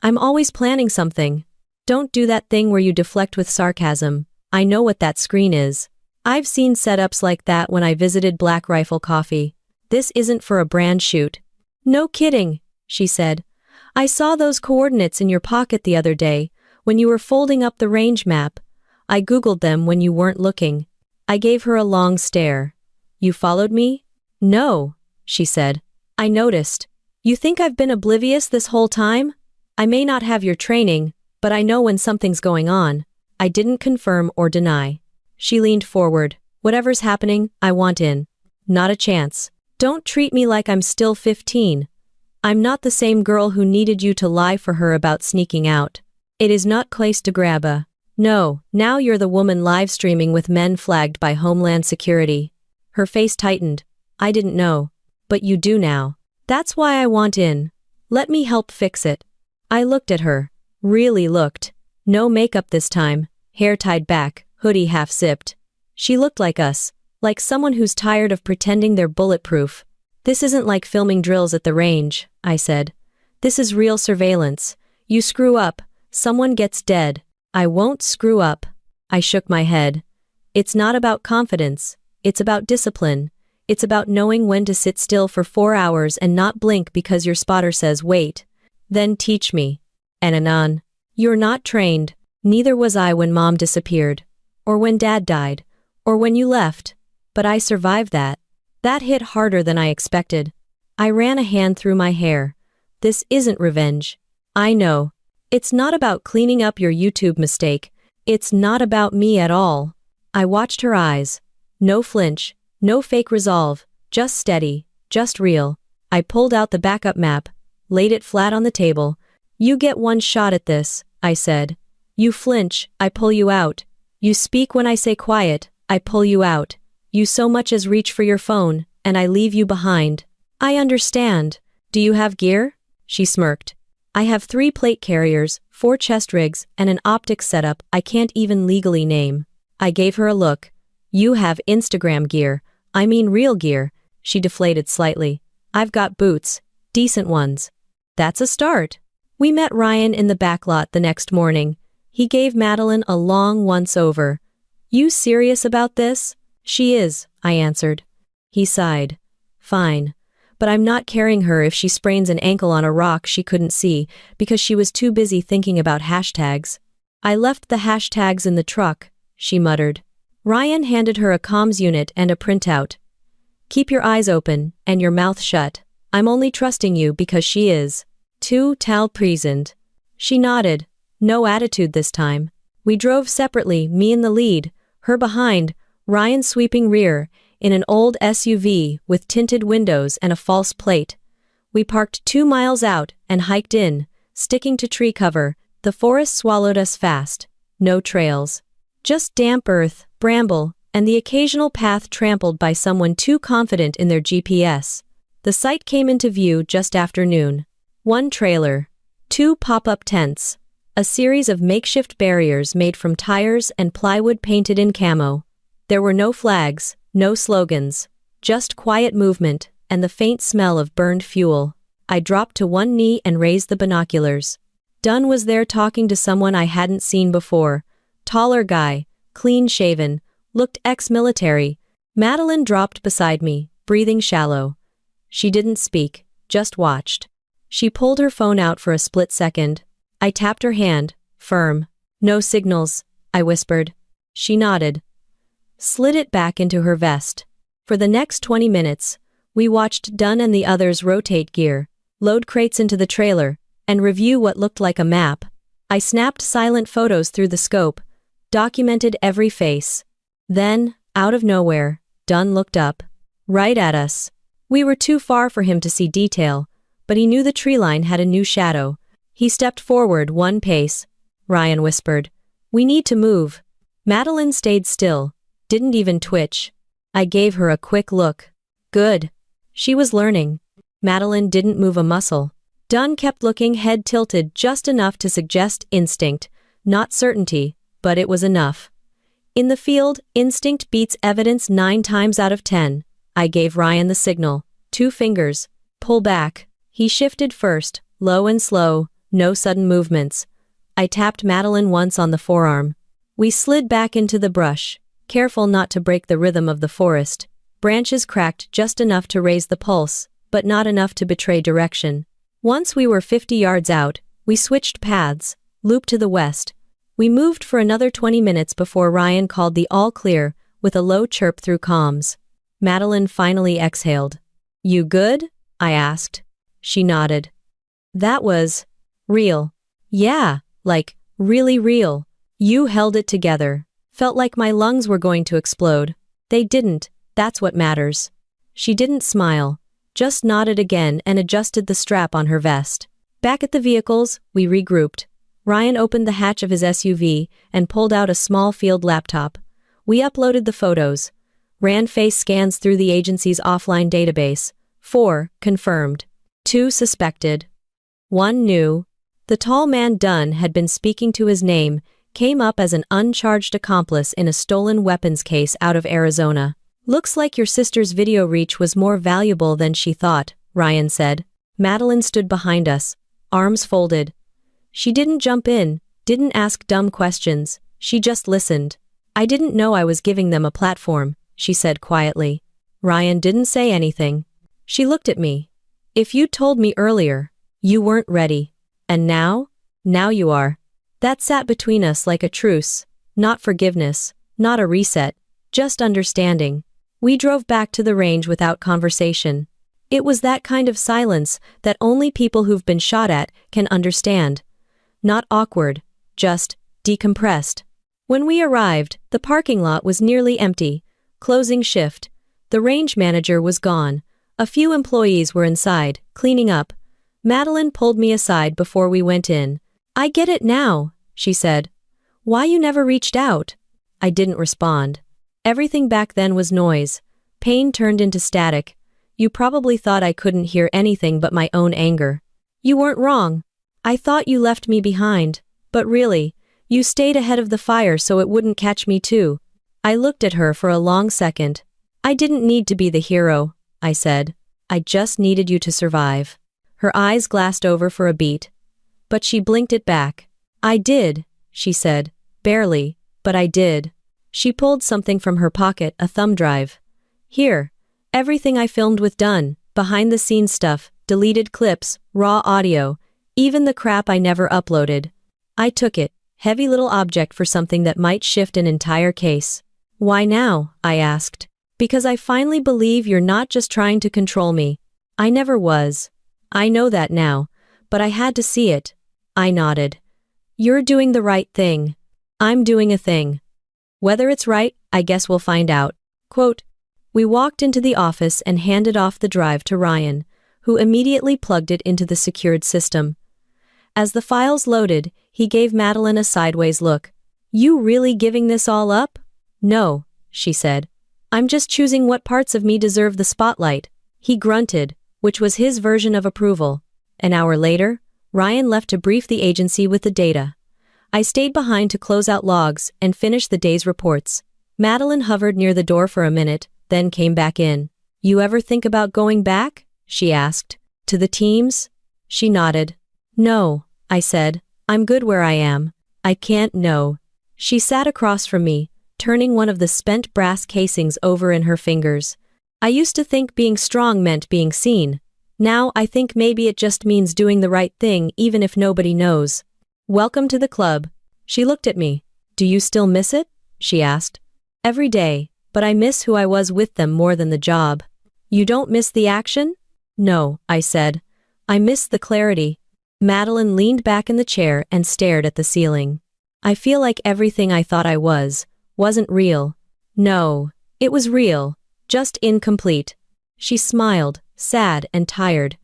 I'm always planning something. Don't do that thing where you deflect with sarcasm. I know what that screen is. I've seen setups like that when I visited Black Rifle Coffee. This isn't for a brand shoot. No kidding, she said. I saw those coordinates in your pocket the other day, when you were folding up the range map. I Googled them when you weren't looking. I gave her a long stare. You followed me? No, she said. I noticed. You think I've been oblivious this whole time? I may not have your training, but I know when something's going on. I didn't confirm or deny. She leaned forward. Whatever's happening, I want in. Not a chance. Don't treat me like I'm still 15. I'm not the same girl who needed you to lie for her about sneaking out. It is not place to grab a. No, now you're the woman live streaming with men flagged by Homeland Security. Her face tightened. I didn't know. But you do now. That's why I want in. Let me help fix it. I looked at her. Really looked. No makeup this time. Hair tied back, hoodie half zipped. She looked like us. Like someone who's tired of pretending they're bulletproof. This isn't like filming drills at the range, I said. This is real surveillance. You screw up, someone gets dead. I won't screw up. I shook my head. It's not about confidence. It's about discipline. It's about knowing when to sit still for 4 hours and not blink because your spotter says wait. Then teach me. And anon. You're not trained. Neither was I when Mom disappeared. Or when Dad died. Or when you left. But I survived that. That hit harder than I expected. I ran a hand through my hair. This isn't revenge. I know. It's not about cleaning up your YouTube mistake. It's not about me at all. I watched her eyes. No flinch. No fake resolve. Just steady. Just real. I pulled out the backup map. Laid it flat on the table. You get one shot at this, I said. You flinch, I pull you out. You speak when I say quiet, I pull you out. You so much as reach for your phone, and I leave you behind. I understand. Do you have gear? She smirked. I have 3 plate carriers, 4 chest rigs, and an optics setup I can't even legally name. I gave her a look. You have Instagram gear. I mean real gear. She deflated slightly. I've got boots. Decent ones. That's a start. We met Ryan in the backlot the next morning. He gave Madeline a long once-over. You serious about this? She is, I answered. He sighed. Fine. But I'm not carrying her if she sprains an ankle on a rock she couldn't see because she was too busy thinking about hashtags. I left the hashtags in the truck, she muttered. Ryan handed her a comms unit and a printout. Keep your eyes open and your mouth shut. I'm only trusting you because she is. Too tal present. She nodded. No attitude this time. We drove separately, me in the lead, her behind, Ryan sweeping rear, in an old SUV with tinted windows and a false plate. We parked 2 miles out and hiked in, sticking to tree cover. The forest swallowed us fast. No trails. Just damp earth, bramble, and the occasional path trampled by someone too confident in their GPS. The site came into view just after noon. 1 trailer. 2 pop-up tents. A series of makeshift barriers made from tires and plywood painted in camo. There were no flags, no slogans. Just quiet movement and the faint smell of burned fuel. I dropped to one knee and raised the binoculars. Dunn was there talking to someone I hadn't seen before. Taller guy, clean-shaven, looked ex-military. Madeline dropped beside me, breathing shallow. She didn't speak, just watched. She pulled her phone out for a split second. I tapped her hand, firm. No signals, I whispered. She nodded. Slid it back into her vest. For the next 20 minutes, we watched Dunn and the others rotate gear, load crates into the trailer, and review what looked like a map. I snapped silent photos through the scope, documented every face. Then, out of nowhere, Dunn looked up. Right at us. We were too far for him to see detail, but he knew the tree line had a new shadow. He stepped forward 1 pace. Ryan whispered. We need to move. Madeline stayed still, didn't even twitch. I gave her a quick look. Good. She was learning. Madeline didn't move a muscle. Dunn kept looking, head tilted just enough to suggest instinct, not certainty, but it was enough. In the field, instinct beats evidence 9 times out of 10. I gave Ryan the signal. 2 fingers. Pull back. He shifted first, low and slow, no sudden movements. I tapped Madeline once on the forearm. We slid back into the brush, careful not to break the rhythm of the forest. Branches cracked just enough to raise the pulse, but not enough to betray direction. Once we were 50 yards out, we switched paths, looped to the west. We moved for another 20 minutes before Ryan called the all clear, with a low chirp through comms. Madeline finally exhaled. You good? I asked. She nodded. That was real. Yeah, like, really real. You held it together. Felt like my lungs were going to explode. They didn't, that's what matters. She didn't smile, just nodded again and adjusted the strap on her vest. Back at the vehicles, we regrouped. Ryan opened the hatch of his SUV and pulled out a small field laptop. We uploaded the photos. Ran face scans through the agency's offline database. 4 confirmed. 2 suspected. 1 new. The tall man Dunn had been speaking to his name, came up as an uncharged accomplice in a stolen weapons case out of Arizona. Looks like your sister's video reach was more valuable than she thought, Ryan said. Madeline stood behind us, arms folded. She didn't jump in, didn't ask dumb questions, she just listened. I didn't know I was giving them a platform, she said quietly. Ryan didn't say anything. She looked at me. If you'd told me earlier, you weren't ready. And now? Now you are. That sat between us like a truce, not forgiveness, not a reset, just understanding. We drove back to the range without conversation. It was that kind of silence that only people who've been shot at can understand. Not awkward, just decompressed. When we arrived, the parking lot was nearly empty. Closing shift. The range manager was gone. A few employees were inside, cleaning up. Madeline pulled me aside before we went in. "I get it now," she said. "Why you never reached out?" I didn't respond. Everything back then was noise. Pain turned into static. You probably thought I couldn't hear anything but my own anger. You weren't wrong. I thought you left me behind. But really, you stayed ahead of the fire so it wouldn't catch me too. I looked at her for a long second. "I didn't need to be the hero," I said. "I just needed you to survive." Her eyes glassed over for a beat. But she blinked it back. "I did," she said. "Barely, but I did." She pulled something from her pocket, a thumb drive. "Here. Everything I filmed with done, behind-the-scenes stuff, deleted clips, raw audio, even the crap I never uploaded." I took it, heavy little object for something that might shift an entire case. "Why now?" I asked. "Because I finally believe you're not just trying to control me. I never was. I know that now, but I had to see it." I nodded. "You're doing the right thing. I'm doing a thing. Whether it's right, I guess we'll find out." Quote, we walked into the office and handed off the drive to Ryan, who immediately plugged it into the secured system. As the files loaded, he gave Madeline a sideways look. "You really giving this all up?" "No," she said. "I'm just choosing what parts of me deserve the spotlight." He grunted, which was his version of approval. An hour later, Ryan left to brief the agency with the data. I stayed behind to close out logs and finish the day's reports. Madeline hovered near the door for a minute, then came back in. "You ever think about going back?" she asked. "To the teams?" She nodded. "No," I said. "I'm good where I am." "I can't know." She sat across from me, turning one of the spent brass casings over in her fingers. "I used to think being strong meant being seen. Now I think maybe it just means doing the right thing even if nobody knows." "Welcome to the club." She looked at me. "Do you still miss it?" she asked. "Every day, but I miss who I was with them more than the job." "You don't miss the action?" "No," I said. "I miss the clarity." Madeline leaned back in the chair and stared at the ceiling. "I feel like everything I thought I wasn't real." "No, it was real, just incomplete." She smiled, sad and tired.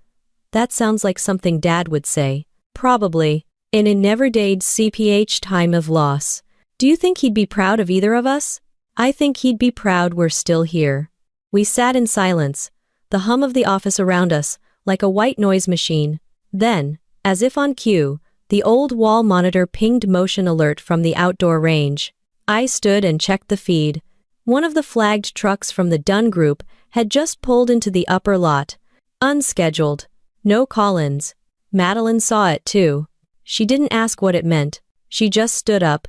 "That sounds like something Dad would say." "Probably. In a never-dayed CPH time of loss. Do you think he'd be proud of either of us?" "I think he'd be proud we're still here." We sat in silence, the hum of the office around us, like a white noise machine. Then, as if on cue, the old wall monitor pinged motion alert from the outdoor range. I stood and checked the feed. One of the flagged trucks from the Dunn Group had just pulled into the upper lot. Unscheduled. No call-ins. Madeline saw it too. She didn't ask what it meant. She just stood up,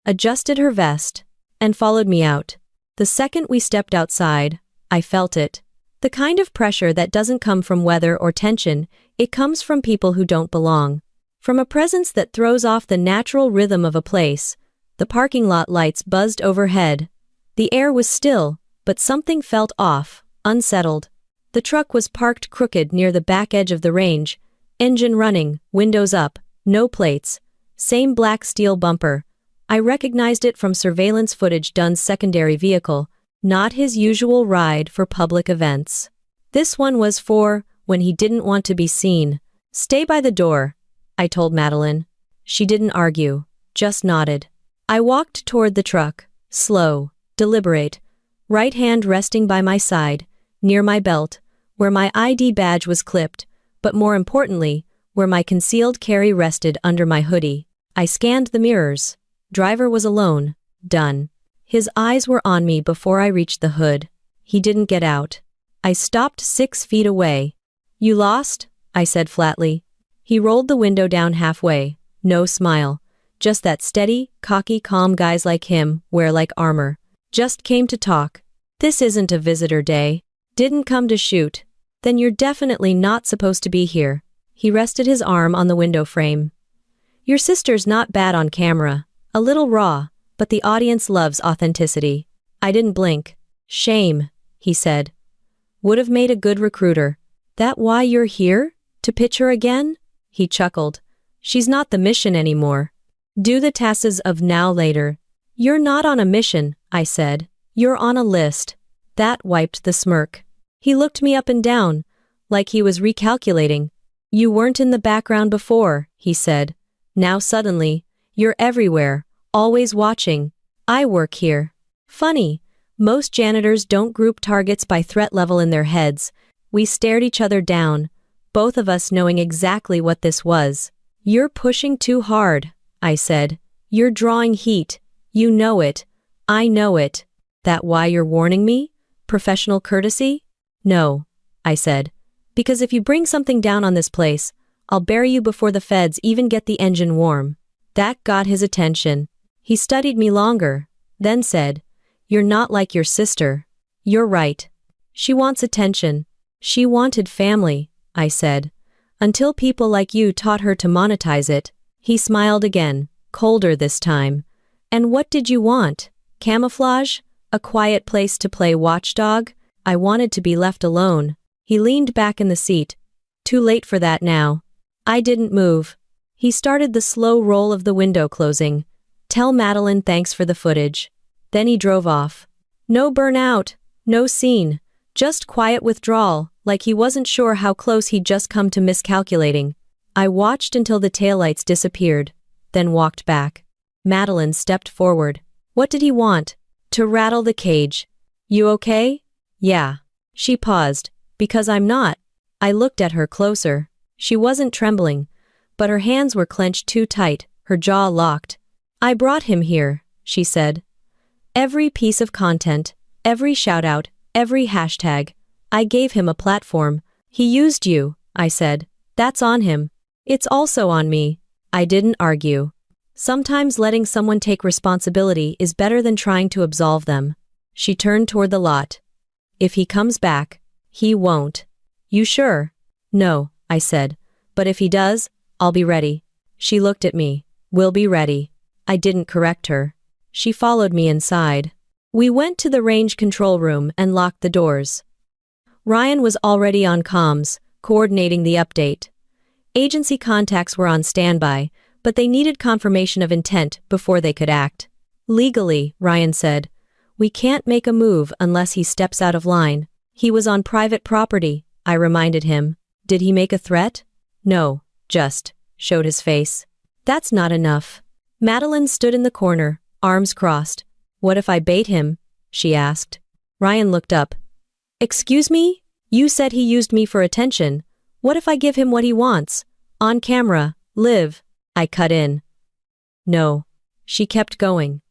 adjusted her vest, and followed me out. The second we stepped outside, I felt it. The kind of pressure that doesn't come from weather or tension, it comes from people who don't belong. From a presence that throws off the natural rhythm of a place. The parking lot lights buzzed overhead. The air was still, but something felt off, unsettled. The truck was parked crooked near the back edge of the range, engine running, windows up, no plates, same black steel bumper. I recognized it from surveillance footage Dunn's secondary vehicle, not his usual ride for public events. This one was for when he didn't want to be seen. "Stay by the door," I told Madeline. She didn't argue, just nodded. I walked toward the truck, slow, deliberate, right hand resting by my side, near my belt, where my ID badge was clipped, but more importantly, where my concealed carry rested under my hoodie. I scanned the mirrors. Driver was alone, Dunn. His eyes were on me before I reached the hood. He didn't get out. I stopped 6 feet away. "You lost?" I said flatly. He rolled the window down halfway, no smile. Just that steady, cocky, calm guys like him wear like armor. "Just came to talk. This isn't a visitor day. Didn't come to shoot. Then you're definitely not supposed to be here." He rested his arm on the window frame. Your sister's not bad on camera. A little raw, but the audience loves authenticity. I didn't blink. Shame, he said. Would have made a good recruiter. That why you're here? To pitch her again? He chuckled. She's not the mission anymore. Do the tasks of now later. You're not on a mission, I said. You're on a list. That wiped the smirk. He looked me up and down, like he was recalculating. You weren't in the background before, he said. Now suddenly, you're everywhere, always watching. I work here. Funny, most janitors don't group targets by threat level in their heads. We stared each other down, both of us knowing exactly what this was. You're pushing too hard, I said. You're drawing heat. You know it. I know it. That why you're warning me? Professional courtesy? No, I said. Because if you bring something down on this place, I'll bury you before the feds even get the engine warm. That got his attention. He studied me longer, then said, You're not like your sister. You're right. She wants attention. She wanted family, I said. Until people like you taught her to monetize it. He smiled again, colder this time. And what did you want? Camouflage? A quiet place to play watchdog? I wanted to be left alone. He leaned back in the seat. Too late for that now. I didn't move. He started the slow roll of the window closing. Tell Madeline thanks for the footage. Then he drove off. No burnout, no scene, just quiet withdrawal, like he wasn't sure how close he'd just come to miscalculating. I watched until the taillights disappeared, then walked back. Madeline stepped forward. What did he want? To rattle the cage. You okay? Yeah. She paused. Because I'm not. I looked at her closer. She wasn't trembling, but her hands were clenched too tight, her jaw locked. I brought him here, she said. Every piece of content, every shout-out, every hashtag. I gave him a platform. He used you, I said. That's on him. It's also on me. I didn't argue. Sometimes letting someone take responsibility is better than trying to absolve them. She turned toward the lot. If he comes back, he won't. You sure? No, I said. But if he does, I'll be ready. She looked at me. We'll be ready. I didn't correct her. She followed me inside. We went to the range control room and locked the doors. Ryan was already on comms, coordinating the update. Agency contacts were on standby, but they needed confirmation of intent before they could act. Legally, Ryan said, we can't make a move unless he steps out of line. He was on private property, I reminded him. Did he make a threat? No, just showed his face. That's not enough. Madeline stood in the corner, arms crossed. What if I bait him? She asked. Ryan looked up. Excuse me? You said he used me for attention. What if I give him what he wants? On camera, live. I cut in. No. She kept going.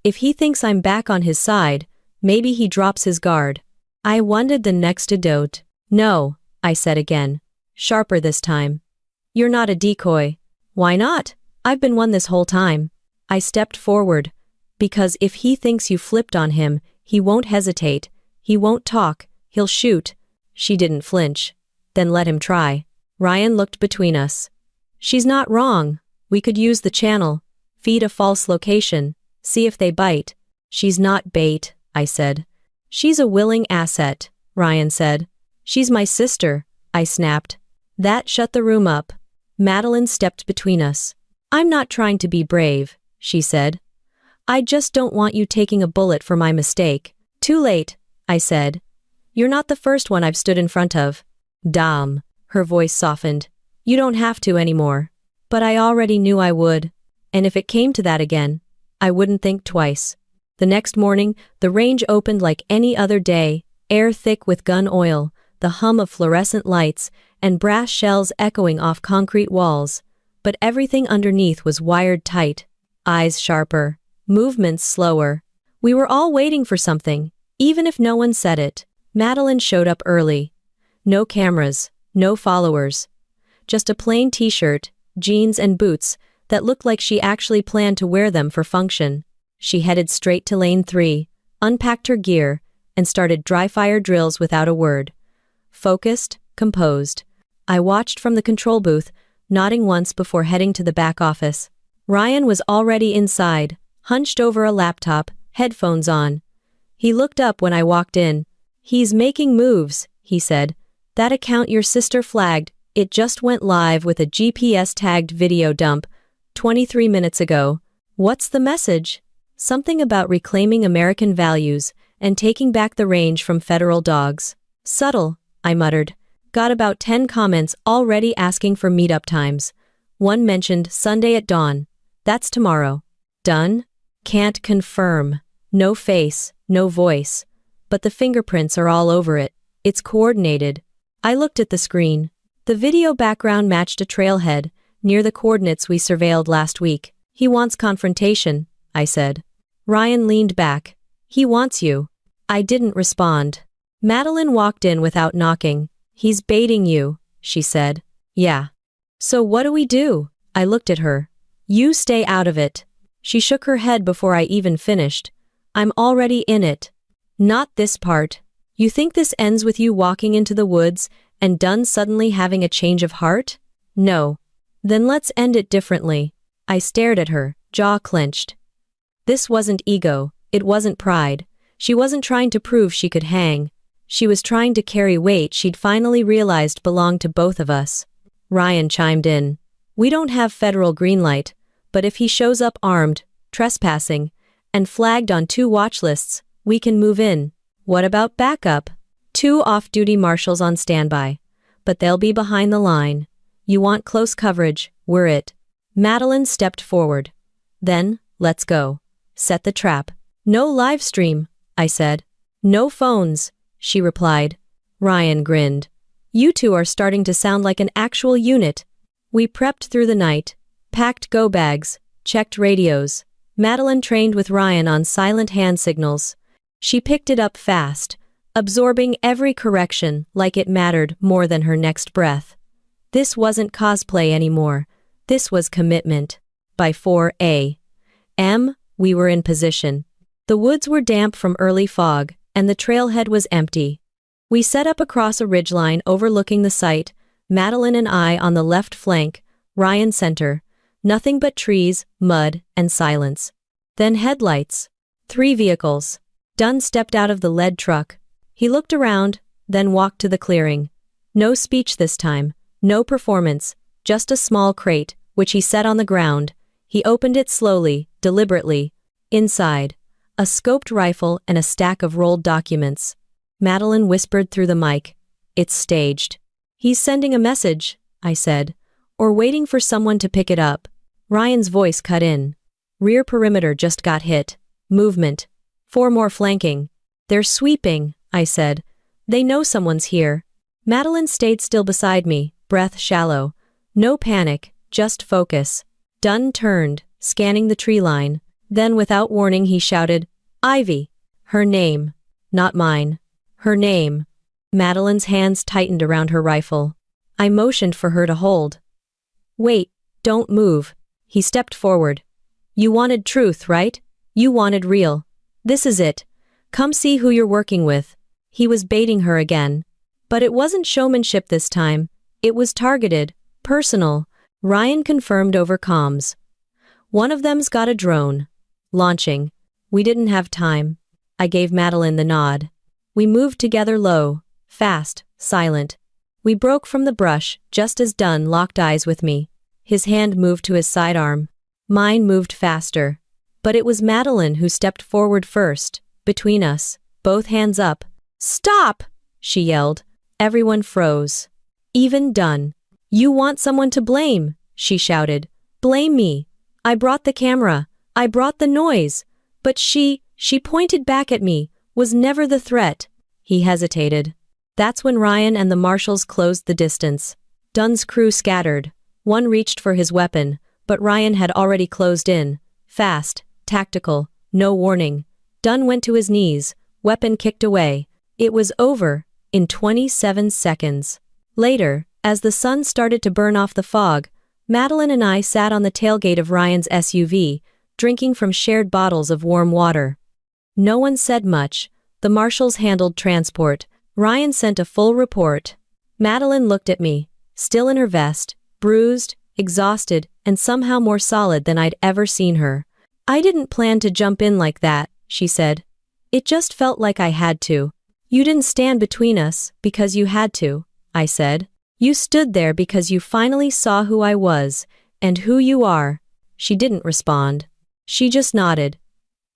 If he thinks I'm back on his side, maybe he drops his guard. I wanted the next antidote. No, I said again. Sharper this time. You're not a decoy. Why not? I've been one this whole time. I stepped forward. Because if he thinks you flipped on him, he won't hesitate. He won't talk. He'll shoot. She didn't flinch. Then let him try. Ryan looked between us. She's not wrong. We could use the channel. Feed a false location. See if they bite. She's not bait, I said. She's a willing asset, Ryan said. She's my sister, I snapped. That shut the room up. Madeline stepped between us. I'm not trying to be brave, she said. I just don't want you taking a bullet for my mistake. Too late, I said. You're not the first one I've stood in front of. Damn, her voice softened. You don't have to anymore. But I already knew I would. And if it came to that again, I wouldn't think twice. The next morning, the range opened like any other day, air thick with gun oil, the hum of fluorescent lights, and brass shells echoing off concrete walls. But everything underneath was wired tight, eyes sharper, movements slower. We were all waiting for something, even if no one said it. Madeline showed up early. No cameras, no followers. Just a plain t-shirt, jeans and boots that looked like she actually planned to wear them for function. She headed straight to lane 3, unpacked her gear, and started dry-fire drills without a word. Focused, composed. I watched from the control booth, nodding once before heading to the back office. Ryan was already inside, hunched over a laptop, headphones on. He looked up when I walked in. "He's making moves," he said. "That account your sister flagged, it just went live with a GPS-tagged video dump 23 minutes ago. What's the message?" "Something about reclaiming American values and taking back the range from federal dogs." "Subtle," I muttered. Got about 10 comments already asking for meetup times. One mentioned Sunday at dawn. That's tomorrow. Done? Can't confirm. No face, no voice. But the fingerprints are all over it. It's coordinated. I looked at the screen. The video background matched a trailhead, near the coordinates we surveilled last week. "He wants confrontation," I said. Ryan leaned back. "He wants you." I didn't respond. Madeline walked in without knocking. "He's baiting you," she said. "Yeah." "So what do we do?" I looked at her. "You stay out of it." She shook her head before I even finished. "I'm already in it." "Not this part. You think this ends with you walking into the woods and Dunn suddenly having a change of heart?" "No." "Then let's end it differently." I stared at her, jaw clenched. This wasn't ego, it wasn't pride. She wasn't trying to prove she could hang. She was trying to carry weight she'd finally realized belonged to both of us. Ryan chimed in. "We don't have federal green light, but if he shows up armed, trespassing, and flagged on 2 watch lists, we can move in." "What about backup?" 2 off-duty marshals on standby. "But they'll be behind the line. You want close coverage, we're it." Madeline stepped forward. "Then, let's go. Set the trap." "No live stream," I said. "No phones," she replied. Ryan grinned. "You two are starting to sound like an actual unit." We prepped through the night, packed go bags, checked radios. Madeline trained with Ryan on silent hand signals. She picked it up fast, absorbing every correction like it mattered more than her next breath. This wasn't cosplay anymore. This was commitment. By 4 a.m., we were in position. The woods were damp from early fog, and the trailhead was empty. We set up across a ridgeline overlooking the site, Madeline and I on the left flank, Ryan center. Nothing but trees, mud, and silence. Then headlights. 3 vehicles. Dunn stepped out of the lead truck. He looked around, then walked to the clearing. No speech this time, no performance, just a small crate, which he set on the ground. He opened it slowly, deliberately. Inside, a scoped rifle and a stack of rolled documents. Madeline whispered through the mic. "It's staged." "He's sending a message," I said. "Or waiting for someone to pick it up." Ryan's voice cut in. "Rear perimeter just got hit. Movement. 4 more flanking." "They're sweeping," I said. "They know someone's here." Madeline stayed still beside me, breath shallow. No panic, just focus. Dunn turned, scanning the tree line. Then without warning he shouted, "Ivy!" Her name. Not mine. Her name. Madeline's hands tightened around her rifle. I motioned for her to hold. "Wait, don't move." He stepped forward. "You wanted truth, right? You wanted real. This is it. Come see who you're working with." He was baiting her again. But it wasn't showmanship this time. It was targeted, personal. Ryan confirmed over comms. "One of them's got a drone. Launching." We didn't have time. I gave Madeline the nod. We moved together low, fast, silent. We broke from the brush just as Dunn locked eyes with me. His hand moved to his sidearm. Mine moved faster. But it was Madeline who stepped forward first, between us, both hands up. "Stop!" she yelled. Everyone froze. Even Dunn. "You want someone to blame," she shouted. "Blame me. I brought the camera. I brought the noise. But she pointed back at me, was never the threat." He hesitated. That's when Ryan and the marshals closed the distance. Dunn's crew scattered. One reached for his weapon, but Ryan had already closed in. Fast, tactical, no warning. Dunn went to his knees, weapon kicked away. It was over, in 27 seconds. Later, as the sun started to burn off the fog, Madeline and I sat on the tailgate of Ryan's SUV, drinking from shared bottles of warm water. No one said much. The marshals handled transport. Ryan sent a full report. Madeline looked at me, still in her vest, bruised, exhausted, and somehow more solid than I'd ever seen her. "I didn't plan to jump in like that," she said. "It just felt like I had to." "You didn't stand between us because you had to," I said. "You stood there because you finally saw who I was, and who you are." She didn't respond. She just nodded,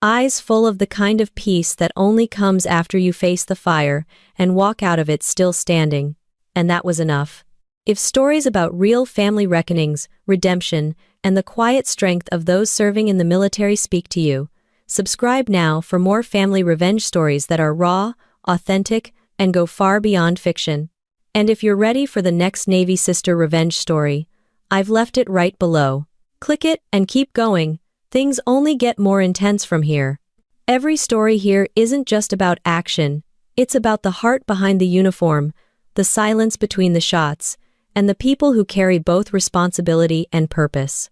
eyes full of the kind of peace that only comes after you face the fire and walk out of it still standing. And that was enough. If stories about real family reckonings, redemption, and the quiet strength of those serving in the military speak to you, subscribe now for more family revenge stories that are raw, authentic, and go far beyond fiction. And if you're ready for the next Navy sister revenge story, I've left it right below. Click it and keep going. Things only get more intense from here. Every story here isn't just about action, it's about the heart behind the uniform, the silence between the shots, and the people who carry both responsibility and purpose.